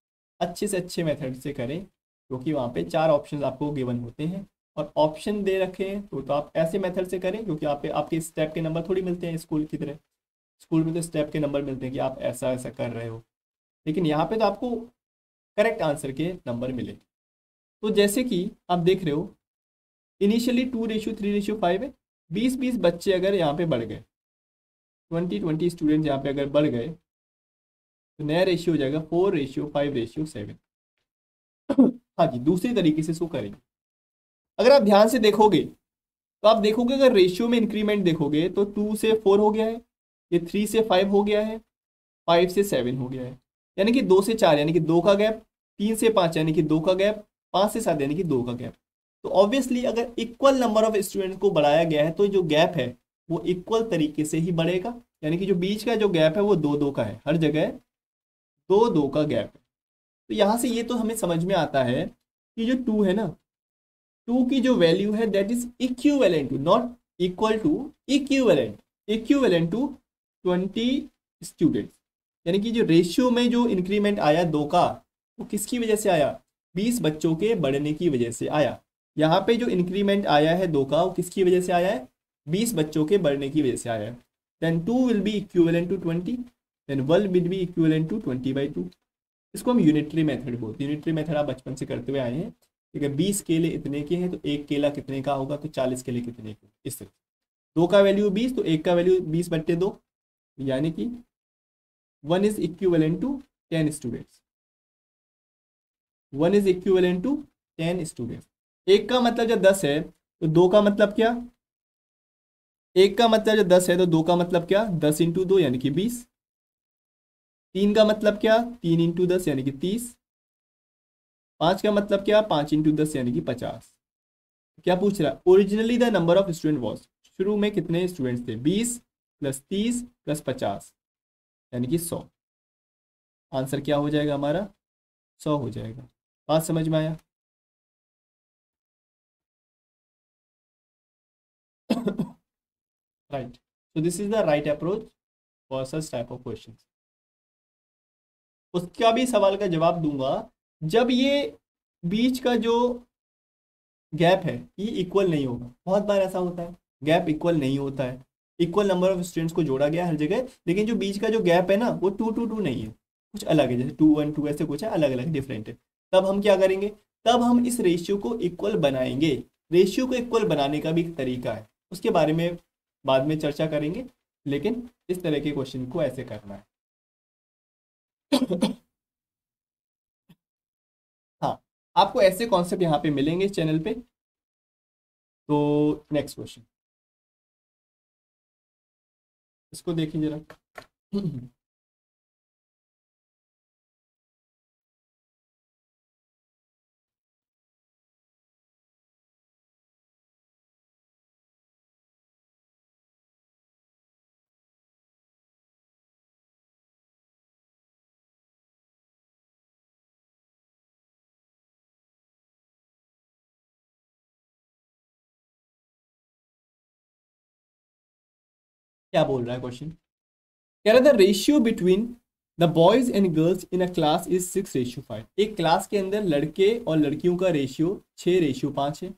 अच्छे से अच्छे मेथड से करें, क्योंकि वहां पे 4 ऑप्शंस आपको गिवन होते हैं और ऑप्शन दे रखे हैं, तो आप ऐसे मेथड से करें, क्योंकि आप आपके स्टेप के नंबर थोड़ी मिलते हैं स्कूल की तरह। स्कूल में तो स्टेप के नंबर मिलते हैं कि आप ऐसा ऐसा कर रहे हो, लेकिन यहाँ पे तो आपको करेक्ट आंसर के नंबर मिले। तो जैसे कि आप देख रहे हो, इनिशियली 2:3:5 है, 20-20 बच्चे अगर यहाँ पे बढ़ गए, 20-20 स्टूडेंट यहाँ पे अगर बढ़ गए, तो नया रेशियो हो जाएगा 4:5:7। हाँ जी, दूसरी तरीके से इसको करेंगे। अगर आप ध्यान से देखोगे तो आप देखोगे, अगर रेशियो में इंक्रीमेंट देखोगे तो 2 से 4 हो गया है, ये 3 से 5 हो गया है, 5 से 7 हो गया है, यानी कि 2 से 4 यानी कि 2 का गैप, 3 से 5 यानी कि 2 का गैप, 5 से 7 यानी कि 2 का गैप। तो ऑब्वियसली अगर इक्वल नंबर ऑफ स्टूडेंट्स को बढ़ाया गया है तो जो गैप है वो इक्वल तरीके से ही बढ़ेगा, यानी कि जो बीच का जो गैप है वो 2-2 का है, हर जगह 2-2 का गैप है। तो यहाँ से ये तो हमें समझ में आता है कि जो 2 है ना, 2 की जो वैल्यू है that is equivalent to, not equal to, equivalent, equivalent to 20 students. यानी कि जो रेशियो में जो इंक्रीमेंट आया 2 का, वो किसकी वजह से आया, 20 बच्चों के बढ़ने की वजह से आया। यहाँ पे जो इंक्रीमेंट आया है 2 का, वो किसकी वजह से आया है, 20 बच्चों के बढ़ने की वजह से आया है। Then 2 will be equivalent to 20, then 1 will be equivalent to 20/2। इसको हम यूनिटरी मेथड बोलते हैं। यूनिटरी मेथड आप बचपन से करते हुए आए हैं, ठीक है। 20 केले इतने के हैं तो एक केला कितने का होगा, तो 40 केले कितने के, इस तरह। 2 का वैल्यू 20 तो 1 का वैल्यू 20/2, यानी कि 1 is equivalent to 10 students, 1 is equivalent to 10 students. 1 का मतलब जब 10 है तो 2 का मतलब क्या, 1 का मतलब जो 10 है, तो 2 का मतलब क्या, 10 इंटू 2 यानी कि 20। 3 का मतलब क्या, 3 इंटू 10 यानी कि 30। 5 का मतलब क्या, 5 इंटू 10 यानी कि 50। क्या पूछ रहा है, originally the number of student was, शुरू में कितने स्टूडेंट्स थे, 20 प्लस 30 प्लस 50 यानी कि 100। आंसर क्या हो जाएगा हमारा, 100 हो जाएगा। बात समझ में आया? Right, so this is the right approach for such type of question. उसका भी सवाल का जवाब दूंगा जब ये बीच का जो गैप है ये इक्वल नहीं होगा। बहुत बार ऐसा होता है, गैप इक्वल नहीं होता है, इक्वल नंबर ऑफ स्टूडेंट्स को जोड़ा गया हर जगह, लेकिन जो बीच का जो गैप है ना वो 2 2 2 नहीं है, कुछ अलग है, जैसे 2 1 2 ऐसे कुछ है, अलग अलग डिफरेंट है। तब हम क्या करेंगे, तब हम इस रेशियो को इक्वल बनाएंगे। रेशियो को इक्वल बनाने का भी एक तरीका है, उसके बारे में बाद में चर्चा करेंगे, लेकिन इस तरह के क्वेश्चन को ऐसे करना है। हाँ, आपको ऐसे कॉन्सेप्ट यहाँ पे मिलेंगे इस चैनल पे। तो नेक्स्ट क्वेश्चन, इसको देखिए जरा। क्या बोल रहा है क्वेश्चन, कह रहा था ratio between the boys and girls in a class is 6:5। एक क्लास के अंदर लड़के और लड़कियों का रेशियो 6:5 है।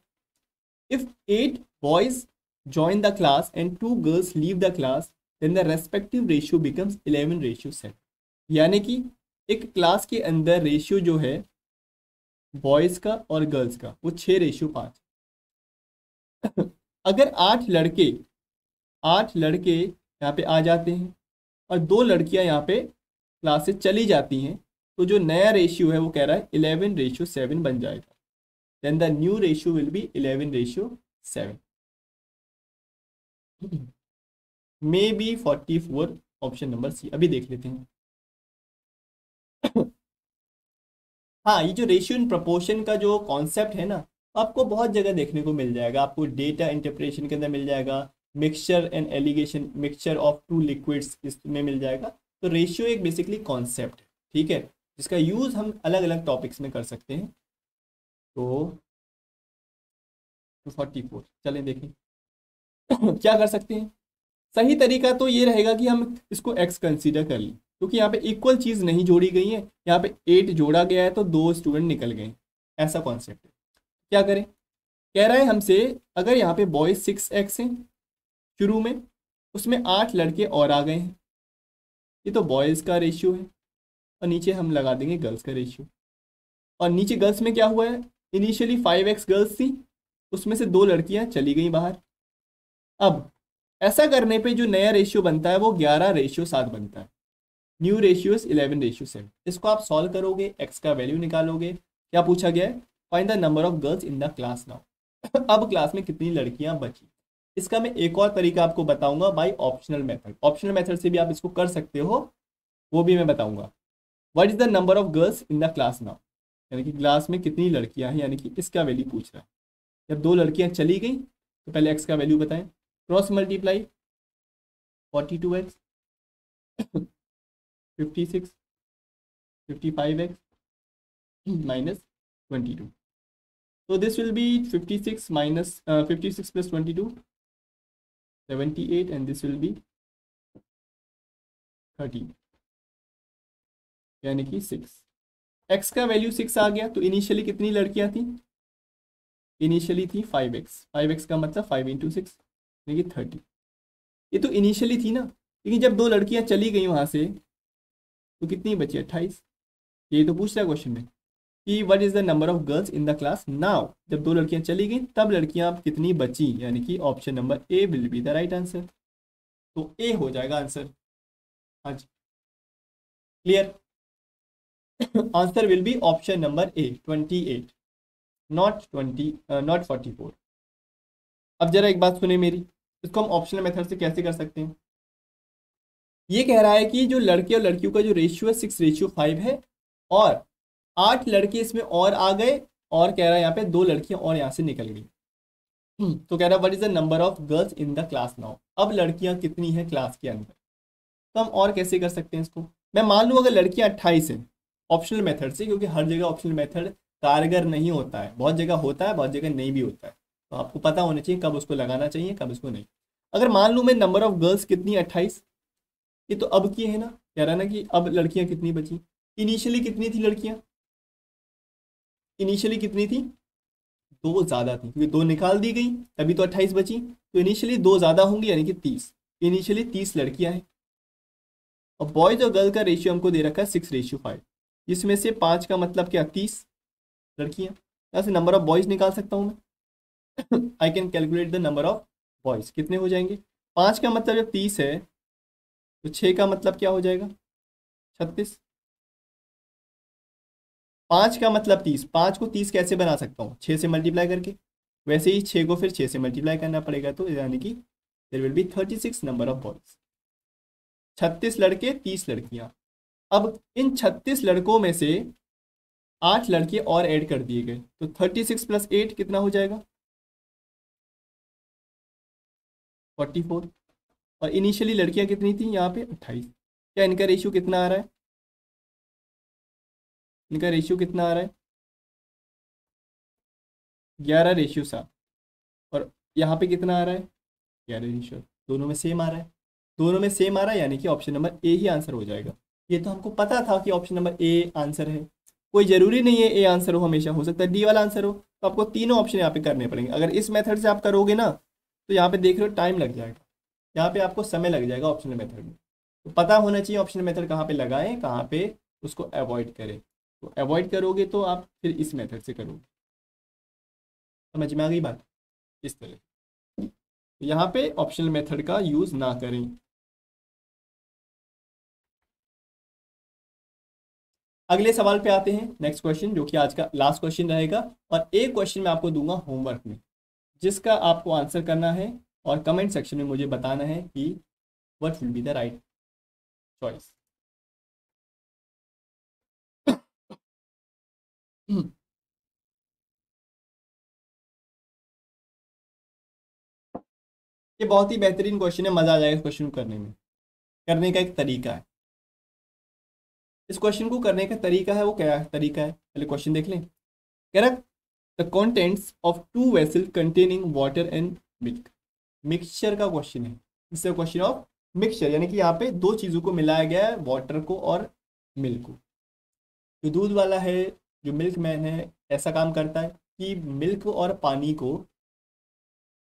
If 8 boys join the class and 2 girls leave the class, then the respective ratio becomes 11:7। यानी कि एक क्लास के अंदर रेशियो जो है बॉयज का और गर्ल्स का वो 6:5। अगर 8 लड़के यहाँ पे आ जाते हैं और 2 लड़कियां यहाँ पे क्लास से चली जाती हैं, तो जो नया रेशियो है वो कह रहा है 11:7 बन जाएगा। Then the new ratio will be 11:7। May be 44, option number C. अभी देख लेते हैं। हाँ, ये जो रेशियो इन प्रोपोर्शन का जो कॉन्सेप्ट है ना, आपको बहुत जगह देखने को मिल जाएगा। आपको डेटा इंटरप्रिटेशन के अंदर मिल जाएगा, mixture and allegation, mixture of two liquids इसमें मिल जाएगा। तो रेशियो एक बेसिकली कॉन्सेप्ट है, ठीक है, जिसका यूज हम अलग अलग टॉपिक्स में कर सकते हैं। तो 244 चलें देखें। क्या कर सकते हैं, सही तरीका तो ये रहेगा कि हम इसको एक्स कंसीडर कर लें, क्योंकि यहाँ पे इक्वल चीज़ नहीं जोड़ी गई है, यहाँ पे 8 जोड़ा गया है तो 2 स्टूडेंट निकल गए, ऐसा कॉन्सेप्ट है। क्या करें, कह रहा है हमसे अगर यहाँ पे बॉयज 6x है शुरू में, उसमें 8 लड़के और आ गए हैं, ये तो बॉयज़ का रेशियो है, और नीचे हम लगा देंगे गर्ल्स का रेशियो। और नीचे गर्ल्स में क्या हुआ है, इनिशियली 5x गर्ल्स थी, उसमें से 2 लड़कियां चली गई बाहर। अब ऐसा करने पे जो नया रेशियो बनता है वो 11:7 बनता है। New ratio is 11:7। इसको आप सॉल्व करोगे, एक्स का वैल्यू निकालोगे। क्या पूछा गया है, find the number of girls in the class now. अब क्लास में कितनी लड़कियां बची। इसका मैं एक और तरीका आपको बताऊंगा by optional method. Optional method से भी आप इसको कर सकते हो, वो भी मैं बताऊंगा। What is the number of girls in the class now, यानी कि क्लास में कितनी लड़कियां हैं, यानी कि इसका वैल्यू पूछ रहा है। जब 2 लड़कियां चली गई तो पहले एक्स का वैल्यू बताएं, cross multiply 42x 56 55x minus 22। So this will be 56 minus 56 plus 22 78, and this will be 13 यानी कि 6। x का वैल्यू 6 आ गया, तो इनिशियली कितनी लड़कियां थी, इनिशियली थी 5x। 5x का मतलब 5 इंटू 6 यानी कि 30। ये तो इनिशियली थी ना, लेकिन जब 2 लड़कियां चली गई वहां से तो कितनी बची, 28। ये तो पूछ रहा है क्वेश्चन में कि what is the number of girls in the class now. जब 2 लड़कियां चली गई तब लड़कियां कितनी बची, यानी कि option number A will be the right answer. तो ए हो जाएगा आंसर। हाँ जी, clear. Answer will be option number A 28, not 44। अब जरा एक बात सुने मेरी, इसको हम ऑप्शनल मेथड से कैसे कर सकते हैं। ये कह रहा है कि जो लड़के और लड़कियों का जो रेशियो है 6:5 है, और 8 लड़के इसमें और आ गए, और कह रहा है यहाँ पे 2 लड़कियां और यहाँ से निकल गई। तो कह रहा है what is the number of girls in the class now, अब लड़कियां कितनी है क्लास के अंदर। तो हम और कैसे कर सकते हैं इसको, मैं मान लूँ अगर लड़कियां 28 हैं ऑप्शनल मेथड से, क्योंकि हर जगह ऑप्शनल मेथड कारगर नहीं होता है, बहुत जगह होता है, बहुत जगह नहीं भी होता है, तो आपको पता होना चाहिए कब उसको लगाना चाहिए कब उसको नहीं। अगर मान लूँ मैं नंबर ऑफ गर्ल्स कितनी 28, ये तो अब की है ना, कह रहा है ना कि अब लड़कियां कितनी बची। इनिशियली कितनी थी लड़कियां, इनिशियली कितनी थी, 2 ज्यादा थी, क्योंकि 2 निकाल दी गई तभी तो 28 बची, तो इनिशियली 2 ज्यादा होंगी यानी कि 30। इनिशियली 30 लड़कियां हैं, और बॉयज और गर्ल का रेशियो हमको दे रखा है 6:5, जिसमें से 5 का मतलब क्या, 30 लड़कियां। यहाँ से नंबर ऑफ बॉयज निकाल सकता हूँ मैं। I can calculate the number of boys, कितने हो जाएंगे, 5 का मतलब जब 30 है तो 6 का मतलब क्या हो जाएगा, 36। 5 का मतलब 30, 5 को 30 कैसे बना सकता हूँ, 6 से मल्टीप्लाई करके, वैसे ही 6 को फिर 6 से मल्टीप्लाई करना पड़ेगा, तो यानी कि there will be 36 number of boys. 36 लड़के 30 लड़कियां। अब इन 36 लड़कों में से 8 लड़के और ऐड कर दिए गए, तो 36 + 8 कितना हो जाएगा, 44। और इनिशियली लड़कियां कितनी थी यहाँ पे, 28। क्या इनका रेशियो कितना आ रहा है, इनका रेशियो कितना आ रहा है, 11:7। और यहाँ पे कितना आ रहा है, 11:, दोनों में सेम आ रहा है, दोनों में सेम आ रहा है, यानी कि ऑप्शन नंबर ए ही आंसर हो जाएगा। ये तो हमको पता था कि ऑप्शन नंबर ए आंसर है, कोई जरूरी नहीं है ए आंसर हो, हमेशा हो सकता है डी वाला आंसर हो, तो आपको तीनों ऑप्शन यहाँ पे करने पड़ेंगे। अगर इस मेथड से आप करोगे ना, तो यहाँ पे देख रहे हो टाइम लग जाएगा, यहाँ पे आपको समय लग जाएगा ऑप्शनल मेथड में। तो पता होना चाहिए ऑप्शनल मेथड कहाँ पे लगाएं, कहाँ पे उसको अवॉइड करें। तो अवॉइड करोगे तो आप फिर इस मेथड से करोगे। समझ में आ गई बात, इस तरह। तो यहाँ पे ऑप्शनल मेथड का यूज ना करें। अगले सवाल पे आते हैं, नेक्स्ट क्वेश्चन, जो कि आज का लास्ट क्वेश्चन रहेगा, और एक क्वेश्चन मैं आपको दूंगा होमवर्क में, जिसका आपको आंसर करना है, और कमेंट सेक्शन में मुझे बताना है कि what will be the right choice. ये बहुत ही बेहतरीन क्वेश्चन है, मजा आ जाएगा इस क्वेश्चन को करने में। करने का एक तरीका है, इस क्वेश्चन को करने का तरीका है, वो क्या तरीका है, पहले क्वेश्चन देख लें। कह रहा the contents of 2 vessel containing water and milk, mixture का क्वेश्चन है, इससे क्वेश्चन ऑफ मिक्सचर, यानी कि यहाँ पे 2 चीजों को मिलाया गया है, वाटर को और मिल्क को। जो दूध वाला है, जो मिल्क मैन है, ऐसा काम करता है कि मिल्क और पानी को,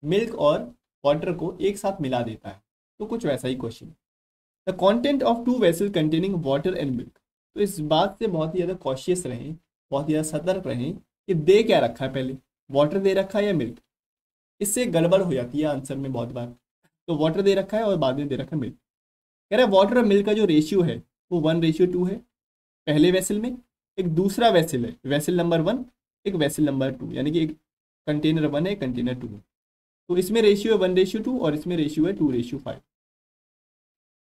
मिल्क और वाटर को एक साथ मिला देता है, तो कुछ वैसा ही question. The content of 2 vessel containing water and milk, तो इस बात से बहुत ही ज़्यादा कॉशियस रहें, बहुत ही ज़्यादा सतर्क रहें कि दे क्या रखा है, पहले वाटर दे रखा है या मिल्क। इससे गड़बड़ हो जाती है आंसर में बहुत बार। तो वाटर दे रखा है और बाद में दे रखा है मिल्क। कह रहा है वाटर और मिल्क का जो रेशियो है वो 1:2 है पहले वेसल में, एक दूसरा वेसल है वेसल नंबर 1, एक वेसल नंबर 2, यानी कि एक कंटेनर 1 है कंटेनर 2 है। तो इसमें रेशियो है 1:2 और इसमें रेशियो है 2:5।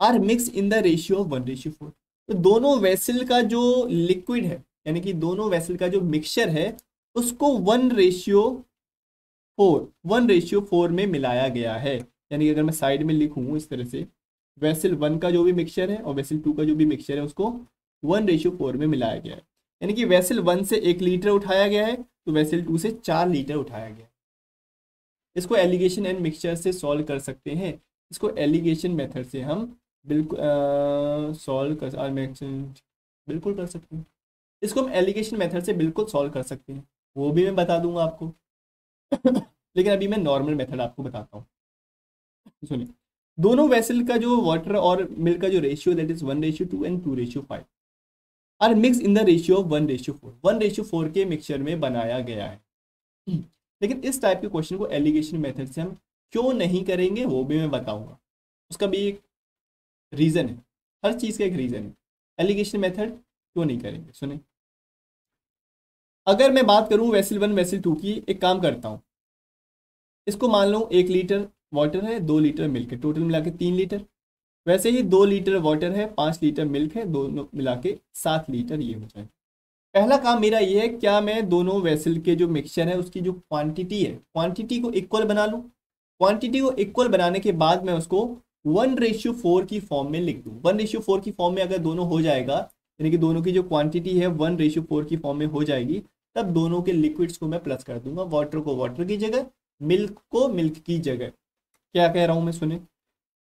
Are mix in the ratio of 1:4। तो दोनों वेसल का जो लिक्विड है, यानी कि दोनों वेसल का जो मिक्सचर है, उसको 1:4 में मिलाया गया है। यानी कि अगर मैं साइड में लिखूं इस तरह से, वेसल 1 का जो भी मिक्सचर है और वेसल 2 का जो भी मिक्सचर है, उसको 1:4 में मिलाया गया है। यानी कि वेसल 1 से 1 लीटर उठाया गया है, तो वेसल 2 से 4 लीटर उठाया गया है। इसको एलिगेशन एंड मिक्सचर से सॉल्व कर सकते हैं। इसको एलिगेशन मेथड से हम बिल्कुल सॉल्व कर बिल्कुल कर सकते हैं। इसको हम एलिगेशन मेथड से बिल्कुल सॉल्व कर सकते हैं, वो भी मैं बता दूंगा आपको। लेकिन अभी मैं नॉर्मल मेथड आपको बताता हूँ, सुनिए। दोनों वेसल का जो वाटर और मिल्क का जो ratio, that is 1:2 and 2:5, are mix in the ratio of 1:4, 1:4 के मिक्सचर में बनाया गया है। लेकिन इस टाइप के क्वेश्चन को एलिगेशन मेथड से हम क्यों नहीं करेंगे, वो भी मैं बताऊंगा। उसका भी एक रीजन है, हर चीज का एक रीजन है। एलिगेशन मेथड क्यों नहीं करेंगे, सुने। अगर मैं बात करूं वेसल 1 वेसल 2 की, एक काम करता हूं, इसको मान लो 1 लीटर वाटर है, 2 लीटर मिल्क है, टोटल मिला के 3 लीटर। वैसे ही 2 लीटर वाटर है, 5 लीटर मिल्क है, दोनों मिला के 7 लीटर ये हो जाए। पहला काम मेरा ये है, क्या मैं दोनों वेसल के जो मिक्सचर है उसकी जो क्वांटिटी है, क्वांटिटी को इक्वल बना लूँ। क्वांटिटी को इक्वल बनाने के बाद मैं उसको 1:4 की फॉर्म में लिख दूँ। 1:4 की फॉर्म में अगर दोनों हो जाएगा, यानी कि दोनों की जो क्वांटिटी है 1:4 की फॉर्म में हो जाएगी, तब दोनों के लिक्विड्स को मैं प्लस कर दूंगा, वाटर को वाटर की जगह, मिल्क को मिल्क की जगह। क्या कह रहा हूं मैं, सुने।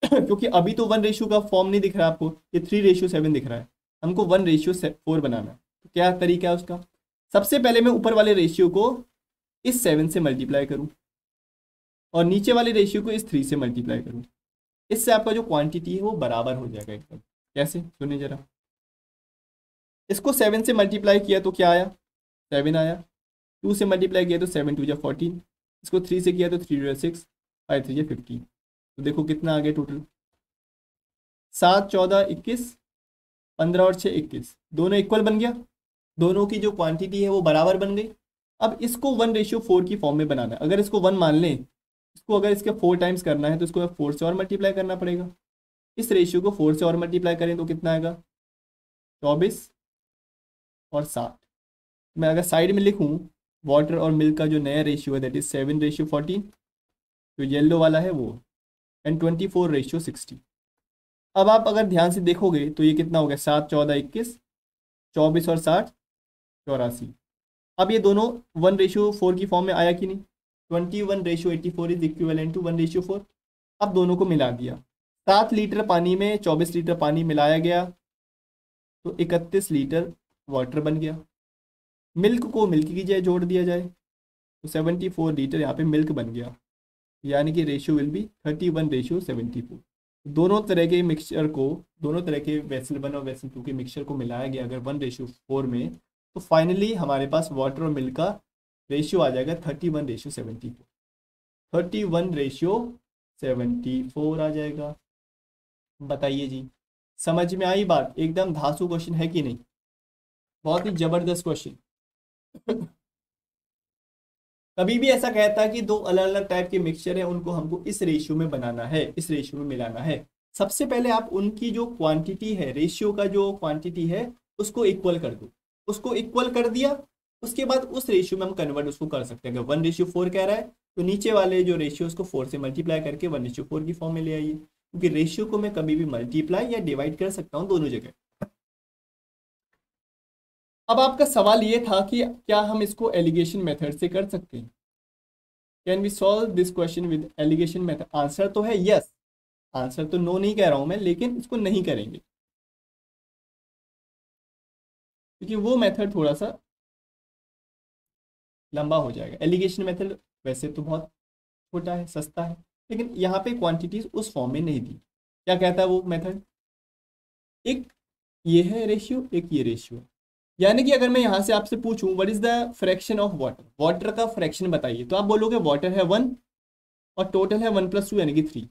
क्योंकि अभी तो 1 रेशियो का फॉर्म नहीं दिख रहा है आपको, ये 3:7 दिख रहा है, हमको 1:4 बनाना है। तो क्या तरीका है उसका, सबसे पहले मैं ऊपर वाले रेशियो को इस 7 से मल्टीप्लाई करूं और नीचे वाले रेशियो को इस 3 से मल्टीप्लाई करूं। इससे आपका जो क्वांटिटी है वो बराबर हो जाएगा एकदम। कैसे, सुनिए जरा। इसको 7 से मल्टीप्लाई किया तो क्या आया, 7 आया। 2 से मल्टीप्लाई किया तो 7 2 14। इसको 3 से किया तो 3 6, 5 3 15। तो देखो कितना आ गया टोटल, 7 14 21, 15 और 6 21, दोनों इक्वल बन गया, दोनों की जो क्वांटिटी है वो बराबर बन गई। अब इसको 1:4 की फॉर्म में बनाना है। अगर इसको 1 मान लें, इसको अगर इसके 4 टाइम्स करना है तो इसको 4 से और मल्टीप्लाई करना पड़ेगा। इस रेशियो को 4 से और मल्टीप्लाई करें तो कितना आएगा, 24 और 7। मैं अगर साइड में लिखूं वाटर और मिल्क का जो नया रेशियो है दैट इज 7:14, जो येलो वाला है वो, एंड 24:60। अब आप अगर ध्यान से देखोगे तो ये कितना हो गया, 7 14 21, 24 और 60 84। अब ये दोनों 1:4 की फॉर्म में आया कि नहीं, 21:84 इज इक्विवेलेंट टू 1:4। अब दोनों को मिला दिया, 7 लीटर पानी में 24 लीटर पानी मिलाया गया तो 31 लीटर वाटर बन गया। मिल्क को मिल्क की जगह जोड़ दिया जाए तो 74 लीटर यहाँ पे मिल्क बन गया, यानी कि रेशियो विल बी 31:74। दोनों तरह के मिक्सचर को, दोनों तरह के वेसल 1 और वेसल 2 के मिक्सचर को मिलाया गया अगर 1:4 में, तो फाइनली हमारे पास वाटर और मिल्क का रेशियो आ जाएगा 31:74। 31:74 आ जाएगा। बताइए जी, समझ में आई बात, एकदम धांसू क्वेश्चन है कि नहीं, बहुत ही जबरदस्त क्वेश्चन। कभी भी ऐसा कहता है कि दो अलग अलग टाइप के मिक्सचर है, उनको हमको इस रेशियो में बनाना है, इस रेशियो में मिलाना है। सबसे पहले आप उनकी जो क्वांटिटी है, रेशियो का जो क्वांटिटी है उसको इक्वल कर दो। उसको इक्वल कर दिया, उसके बाद उस रेशियो में हम कन्वर्ट उसको कर सकते हैं। अगर 1:4 कह रहा है तो नीचे वाले जो रेशियो उसको 4 से मल्टीप्लाई करके 1:4 की फॉर्म में ले आइए, क्योंकि रेशियो को मैं कभी भी मल्टीप्लाई या डिवाइड कर सकता हूँ दोनों जगह। अब आपका सवाल ये था कि क्या हम इसको एलिगेशन मेथड से कर सकते हैं, can we solve this question with alligation method. Answer तो है यस, आंसर तो नो नहीं कह रहा हूं मैं, लेकिन इसको नहीं करेंगे क्योंकि वो मेथड थोड़ा सा लंबा हो जाएगा। एलिगेशन मेथड वैसे तो बहुत छोटा है, सस्ता है, लेकिन यहाँ पे क्वांटिटीज उस फॉर्म में नहीं दी। क्या कहता है वो मेथड, एक ये है रेशियो, एक ये रेशियो, यानी कि अगर मैं यहाँ से आपसे पूछूं what is the fraction of water, water का फ्रैक्शन बताइए, तो आप बोलोगे वाटर है 1 और टोटल है 1+2 यानी कि 3।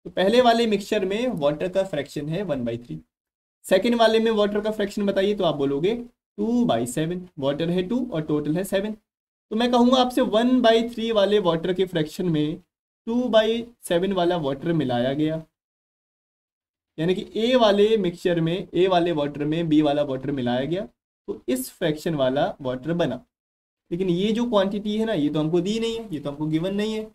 तो पहले वाले मिक्सचर में वाटर का फ्रैक्शन है 1/3। सेकेंड वाले में वाटर का फ्रैक्शन बताइए तो आप बोलोगे 2/7। वाटर है 2 और टोटल है 7। तो मैं कहूँगा आपसे 1/3 वाले वाटर के फ्रैक्शन में 2/7 वाला वाटर मिलाया गया, यानी कि ए वाले मिक्सचर में, ए वाले वाटर में बी वाला वाटर मिलाया गया तो इस फ्रैक्शन वाला वाटर बना। लेकिन ये जो क्वांटिटी है ना, ये तो हमको दी नहीं है, ये तो हमको गिवन नहीं है।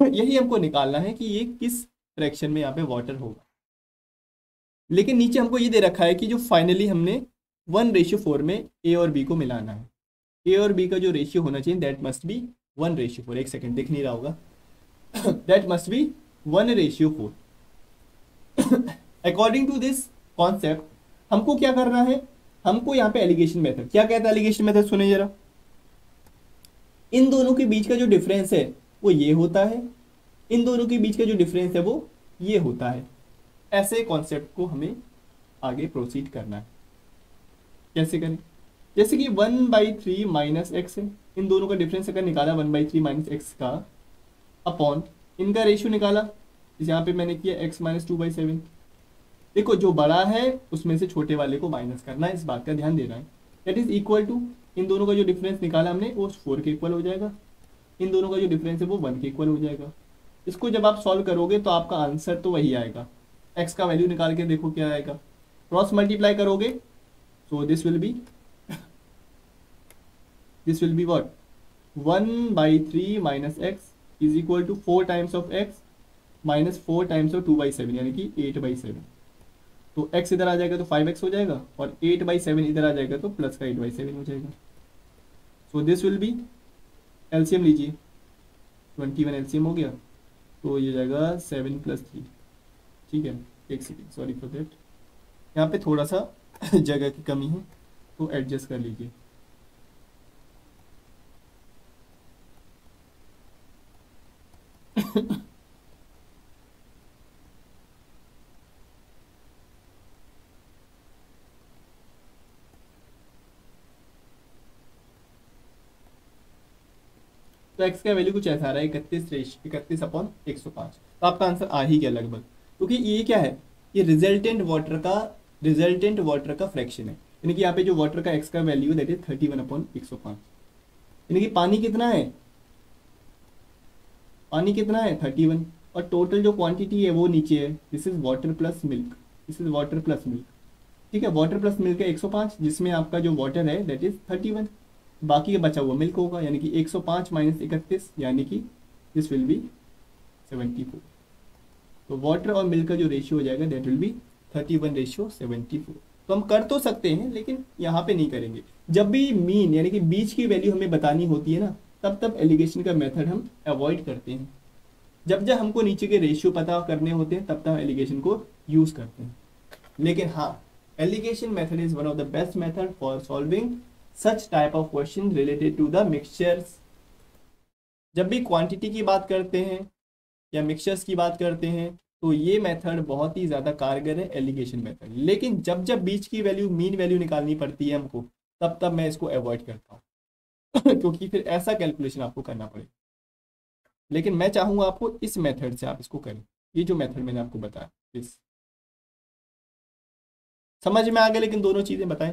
यही हमको निकालना है कि ये किस फ्रैक्शन में यहाँ पे वाटर होगा। लेकिन नीचे हमको ये दे रखा है कि जो फाइनली हमने 1:4 में ए और बी को मिलाना है। ए और बी का जो रेशियो होना चाहिए दैट मस्ट बी 1:4। एक सेकेंड, दिख नहीं रहा होगा। That must be 1:4। According to this concept हमको क्या करना है, हमको यहाँ पे एलिगेशन मेथड, क्या कहता है एलिगेशन मेथड, सुने जरा। इन दोनों के बीच का जो डिफरेंस है वो ये होता है, इन दोनों के बीच का जो डिफरेंस है वो ये होता है। ऐसे कॉन्सेप्ट को हमें आगे प्रोसीड करना है। कैसे करें, जैसे कि 1/3 माइनस एक्स है, इन दोनों का डिफरेंस अगर निकाला 1/3 माइनस एक्स का, अपॉन इनका रेशियो निकाला, यहाँ पे मैंने किया x - 2/7। देखो जो बड़ा है उसमें से छोटे वाले को माइनस करना है, इस बात का ध्यान देना है। दैट इज इक्वल टू, इन दोनों का जो डिफरेंस निकाला हमने वो 4 के इक्वल हो जाएगा। इन दोनों का जो डिफरेंस है वो 1 के इक्वल हो जाएगा। इसको जब आप सॉल्व करोगे तो आपका आंसर तो वही आएगा। x का वैल्यू निकाल के देखो क्या आएगा, क्रॉस मल्टीप्लाई करोगे तो this will be what 1/3 minus x is equal to 4 times of x minus 4 times of 2/7 यानी कि 8/7। तो x इधर आ जाएगा तो 5x हो जाएगा और 8/7 इधर आ जाएगा तो प्लस का 8/7 हो जाएगा। So this will B, LCM लीजिए, 21 एलसीएम हो गया तो ये जाएगा 7 + 3। ठीक है, एक सेकेंड, सॉरी फॉर दैट, यहाँ पे थोड़ा सा जगह की कमी है तो एडजस्ट कर लीजिए। तो x का वैल्यू कुछ ऐसा आ रहा है 31/105। तो आपका आंसर आ ही गया लगभग, क्योंकि ये क्या है, ये रिजल्टेंट वाटर का फ्रैक्शन है, यानी कि यहाँ पे जो वाटर का x का वैल्यू दैट इज 31/105। यानी कि पानी कितना है 31, और टोटल जो क्वांटिटी है वो नीचे है, this is water plus milk, ठीक है। वाटर प्लस मिल्क है 105, जिसमें आपका जो वाटर है दैट इज 31, बाकी का बचा हुआ मिल्क होगा, यानी कि 105 माइनस 31 यानी कि दिस विल बी 74। तो वाटर और मिल्क का जो रेशियो हो जाएगा दैट विल बी 31/74। तो हम कर तो सकते हैं लेकिन यहाँ पे नहीं करेंगे। जब भी मीन यानी कि बीच की वैल्यू हमें बतानी होती है ना, तब एलिगेशन का मेथड हम अवॉइड करते हैं। जब हमको नीचे के रेशियो पता करने होते हैं तब एलिगेशन को यूज करते हैं। लेकिन हाँ, alligation method is one of the best method for solving such type of question related to the mixtures. जब भी क्वांटिटी की बात करते हैं या मिक्सचर्स की बात करते हैं तो ये मेथड बहुत ही ज़्यादा कारगर है, एलिगेशन मेथड। लेकिन जब बीच की वैल्यू, मीन वैल्यू निकालनी पड़ती है हमको, तब मैं इसको अवॉइड करता हूँ क्योंकि फिर ऐसा कैलकुलेशन आपको करना पड़ेगा। लेकिन मैं चाहूँगा आपको इस मेथड से आप इसको करें, ये जो मेथड मैंने आपको बताया इस समझ में आ गया। लेकिन दोनों चीज़ें बताएं,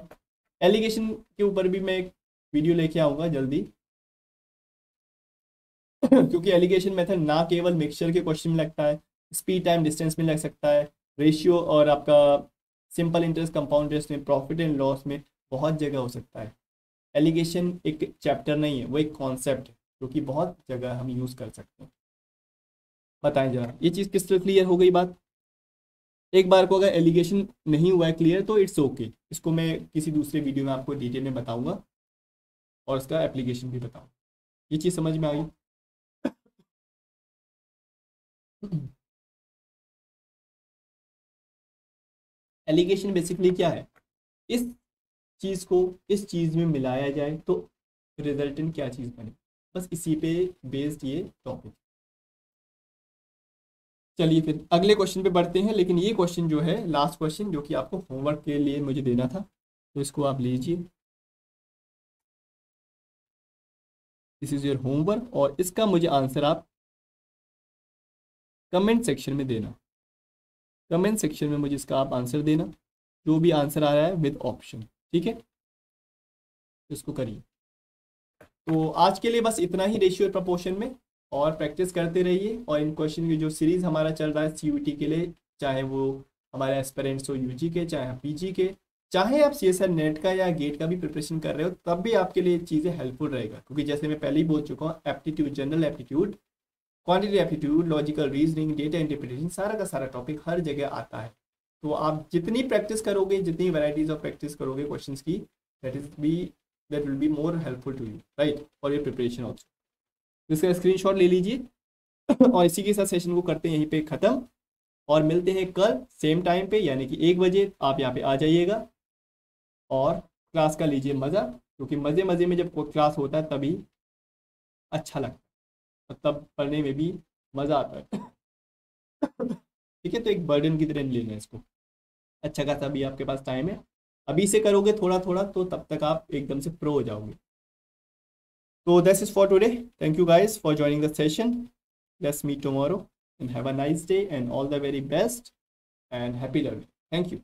एलिगेशन के ऊपर भी मैं एक वीडियो लेके आऊँगा जल्दी क्योंकि एलिगेशन मेथड ना केवल मिक्सचर के क्वेश्चन में लगता है, स्पीड टाइम डिस्टेंस में लग सकता है, रेशियो और आपका सिंपल इंटरेस्ट कंपाउंड इंटरेस्ट में, प्रॉफिट एंड लॉस में, बहुत जगह हो सकता है। एलिगेशन एक चैप्टर नहीं है, वो एक कॉन्सेप्ट है जो कि बहुत जगह हम यूज़ कर सकते हैं। बताएं जरा, ये चीज़ किस तरह क्लियर हो गई बात? एक बार को अगर एलिगेशन नहीं हुआ है क्लियर तो इट्स ओके, इसको मैं किसी दूसरे वीडियो में आपको डिटेल में बताऊंगा और इसका एप्लीकेशन भी बताऊंगा। ये चीज़ समझ में आ गई? एलिगेशन बेसिकली क्या है, इस चीज़ को इस चीज़ में मिलाया जाए तो रिजल्टेंट क्या चीज़ बने, बस इसी पे बेस्ड ये टॉपिक। चलिए फिर अगले क्वेश्चन पे बढ़ते हैं। लेकिन ये क्वेश्चन जो है लास्ट क्वेश्चन, जो कि आपको होमवर्क के लिए मुझे देना था, तो इसको आप लीजिए, दिस इज योर होमवर्क, और इसका मुझे आंसर आप कमेंट सेक्शन में देना। कमेंट सेक्शन में मुझे इसका आप आंसर देना, जो भी आंसर आ रहा है विद ऑप्शन, ठीक है। इसको करिए। तो आज के लिए बस इतना ही रेशियो और प्रपोर्शन में, और प्रैक्टिस करते रहिए। और इन क्वेश्चन की जो सीरीज हमारा चल रहा है CUET के लिए, चाहे वो हमारे एस्पिरेंट्स हो UG के, चाहे PG के, चाहे आप CSR नेट का या गेट का भी प्रिपरेशन कर रहे हो, तब भी आपके लिए चीज़ें हेल्पफुल रहेगा। क्योंकि जैसे मैं पहले ही बोल चुका हूँ, aptitude, general aptitude, quantity aptitude, logical reasoning, data interpretation, सारा का सारा टॉपिक हर जगह आता है। तो आप जितनी प्रैक्टिस करोगे, जितनी वैराइटीज ऑफ प्रैक्टिस करोगे क्वेश्चंस की, that will be more helpful to you, right, for your preparation also. इसका स्क्रीनशॉट ले लीजिए और इसी के साथ सेशन को करते हैं यहीं पे ख़त्म, और मिलते हैं कल सेम टाइम पे, यानी कि 1 बजे आप यहाँ पे आ जाइएगा और क्लास का लीजिए मज़ा, क्योंकि मज़े मज़े में जब कोई क्लास होता है तभी अच्छा लगता है और तब पढ़ने में भी मज़ा आता है ठीक है, तो एक बर्डन की तरह लेना है इसको। अच्छा खासा भी आपके पास टाइम है, अभी से करोगे थोड़ा थोड़ा तो तब तक आप एकदम से प्रो हो जाओगे। तो that's is for today, thank you guys for joining the session, let's meet tomorrow and have a nice day and all the very best and happy learning, thank you.